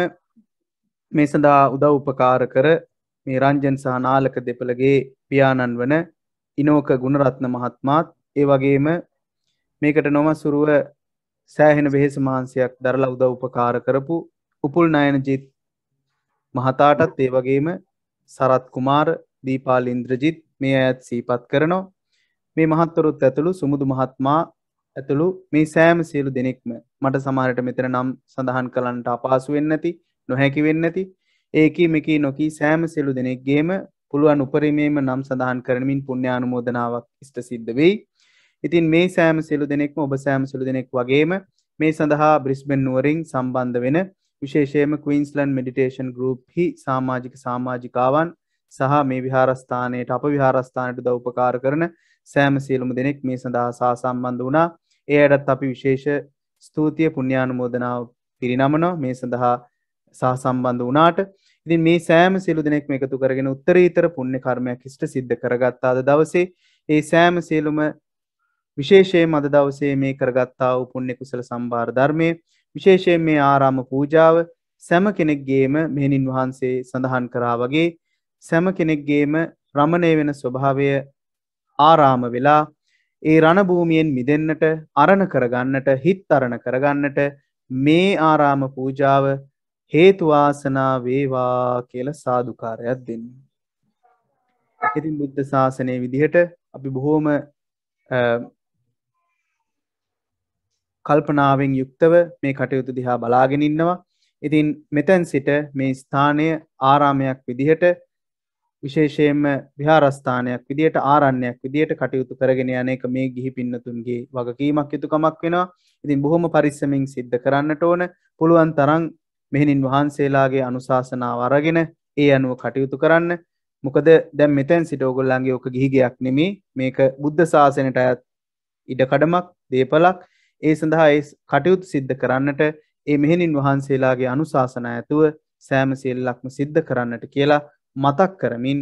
මේ සඳහා උදව් උපකාර කර මේ රංජන් සහ නාලක දෙපළගේ පියාණන් වන ඉනෝක ගුණරත්න මහත්මයාත් ඒ වගේම මේකට නොමසුරුව සෑහෙන වෙහෙස මහන්සියක් දරලා උදව් උපකාර කරපු උපුල් නයනජිත් මහතාටත් ඒ වගේම සරත් කුමාර දීපාල් ඉන්ද්‍රජිත් මේ අයත් සිහිපත් කරනවා. මේ මහත්වරුත් ඇතුළු සුමුදු මහත්මයා ඇතුළු මේ සෑම සියලු දෙනෙක්ම මට සමහරට මෙතන නම් සඳහන් කරන්නට අපහසු වෙන්නේ නැති නොහැකි වෙන්නේ නැති ඒකී මෙකී නොකී සෑම සියලු දෙනෙක්ගේම පුළුවන් උපරිමයෙන්ම නම් සඳහන් කරමින් පුණ්‍යානුමෝදනාවක් ඉෂ්ට සිද්ධ වෙයි. ඉතින් මේ සෑම සියලු දෙනෙක්ම ඔබ සෑම සියලු දෙනෙක් වගේම මේ සඳහා බ්‍රිස්බන් නුවරින් සම්බන්ධ වෙන විශේෂයෙන්ම ක්වීන්ස්ලන්ඩ් මෙඩිටේෂන් ගෲප් හි සමාජිකාවන් සහ මේ විහාරස්ථානයට අප විහාරස්ථානයට උදව් උපකාර කරන සෑම සියලුම දෙනෙක් මේ සඳහා සහසම්බන්ධ වුණා. ඒ අයටත් අපි විශේෂ ස්තුතිය පුණ්‍යානුමෝදනාව පිරිනමනවා මේ සඳහා සහසම්බන්ධ වුණාට. ඉතින් මේ සෑම සියලු දෙනෙක්ම එකතු කරගෙන උත්තරීතර පුණ්‍ය කර්මයක් ඉෂ්ට සිද්ධ කරගත්ත අද දවසේ ඒ සෑම සියලුම විශේෂයෙන් අද දවසේ මේ කරගත්තා වූ පුණ්‍ය කුසල සම්භාර ධර්මයේ විශේෂයෙන් මේ ආරාම පූජාව සෑම කෙනෙක්ගේම මෙහෙණින් වහන්සේ සඳහන් කරා වගේ සෑම කෙනෙක්ගේම රමණය වෙන ස්වභාවය ආරාම වෙලා ඒ රණ භූමියෙන් මිදෙන්නට අරණ කරගන්නට හිත් අරණ කරගන්නට මේ ආරාම පූජාව හේතු වාසනා වේවා කියලා සාදුකාරයක් දෙන්න. ඉතින් බුද්ධ ශාසනයේ විදිහට අපි බොහෝම කල්පනාවෙන් යුක්තව මේ කටයුතු දිහා බලාගෙන ඉන්නවා. ඉතින් මෙතෙන් සිට මේ ස්ථානය ආරාමයක් විදිහට විශේෂයෙන්ම විහාරස්ථානයක් විදිහට ආරණ්‍යයක් විදිහට කටයුතු කරගෙන යන එක මේ ගිහි පින්නතුන්ගේ වගකීමක් යුතුකමක් වෙනවා. ඉතින් බොහොම පරිස්සමින් සිද්ධ කරන්නට ඕන. පුළුවන් තරම් මෙහෙණින් වහන්සේලාගේ අනුශාසනාව අරගෙන ඒ අනුව කටයුතු කරන්න. මොකද දැන් මෙතෙන් සිට ඕගොල්ලන්ගේ ඔක ගිහි ගයක් නෙමෙයි. මේක බුද්ධ ශාසනයට අයත් ඉඩකඩමක්, දීපලක්. ඒ සඳහා ඒ කටයුතු සිද්ධ කරන්නට ඒ මෙහෙණින් වහන්සේලාගේ අනුශාසනා ඇතුව සෑම සියල්ලක්ම සිද්ධ කරන්නට කියලා මතක් කරමින්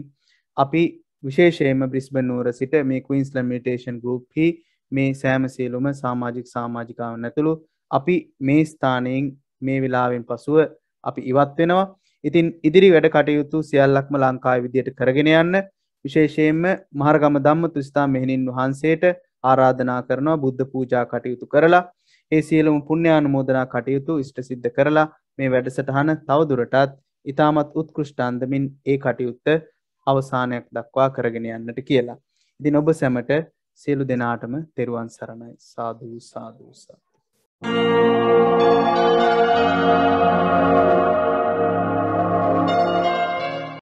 අපි විශේෂයෙන්ම බ්‍රිස්බන් නුවර සිට මේ ක්වීන්ස්ලන්ඩ් මෙඩිටේෂන් ගෲප් හි මේ සෑම සියලුම සමාජිකාවන් ඇතුළු අපි මේ ස්ථානයෙන් මේ වෙලාවෙන් පසුව අපි ඉවත් වෙනවා. ඉතින් ඉදිරි වැඩ කටයුතු සියල්ලක්ම ලංකාවේ විදියට කරගෙන යන්න විශේෂයෙන්ම මහරගම ධම්මතුස්ථා මෙහෙණින් වහන්සේට ආරාධනා කරනවා බුද්ධ පූජා කටයුතු කරලා ඒ සියලුම පුණ්‍යානුමෝදනා කටයුතු ඉෂ්ට සිද්ධ කරලා මේ වැඩසටහන තවදුරටත් ඊටමත් උත්කෘෂ්ඨ අන්දමින් ඒ කටයුත්ත අවසානයක් දක්වා කරගෙන යන්නට කියලා. ඉතින් ඔබ සැමට සියලු දෙනාටම තෙරුවන් සරණයි. සාදු සාදු සාදු.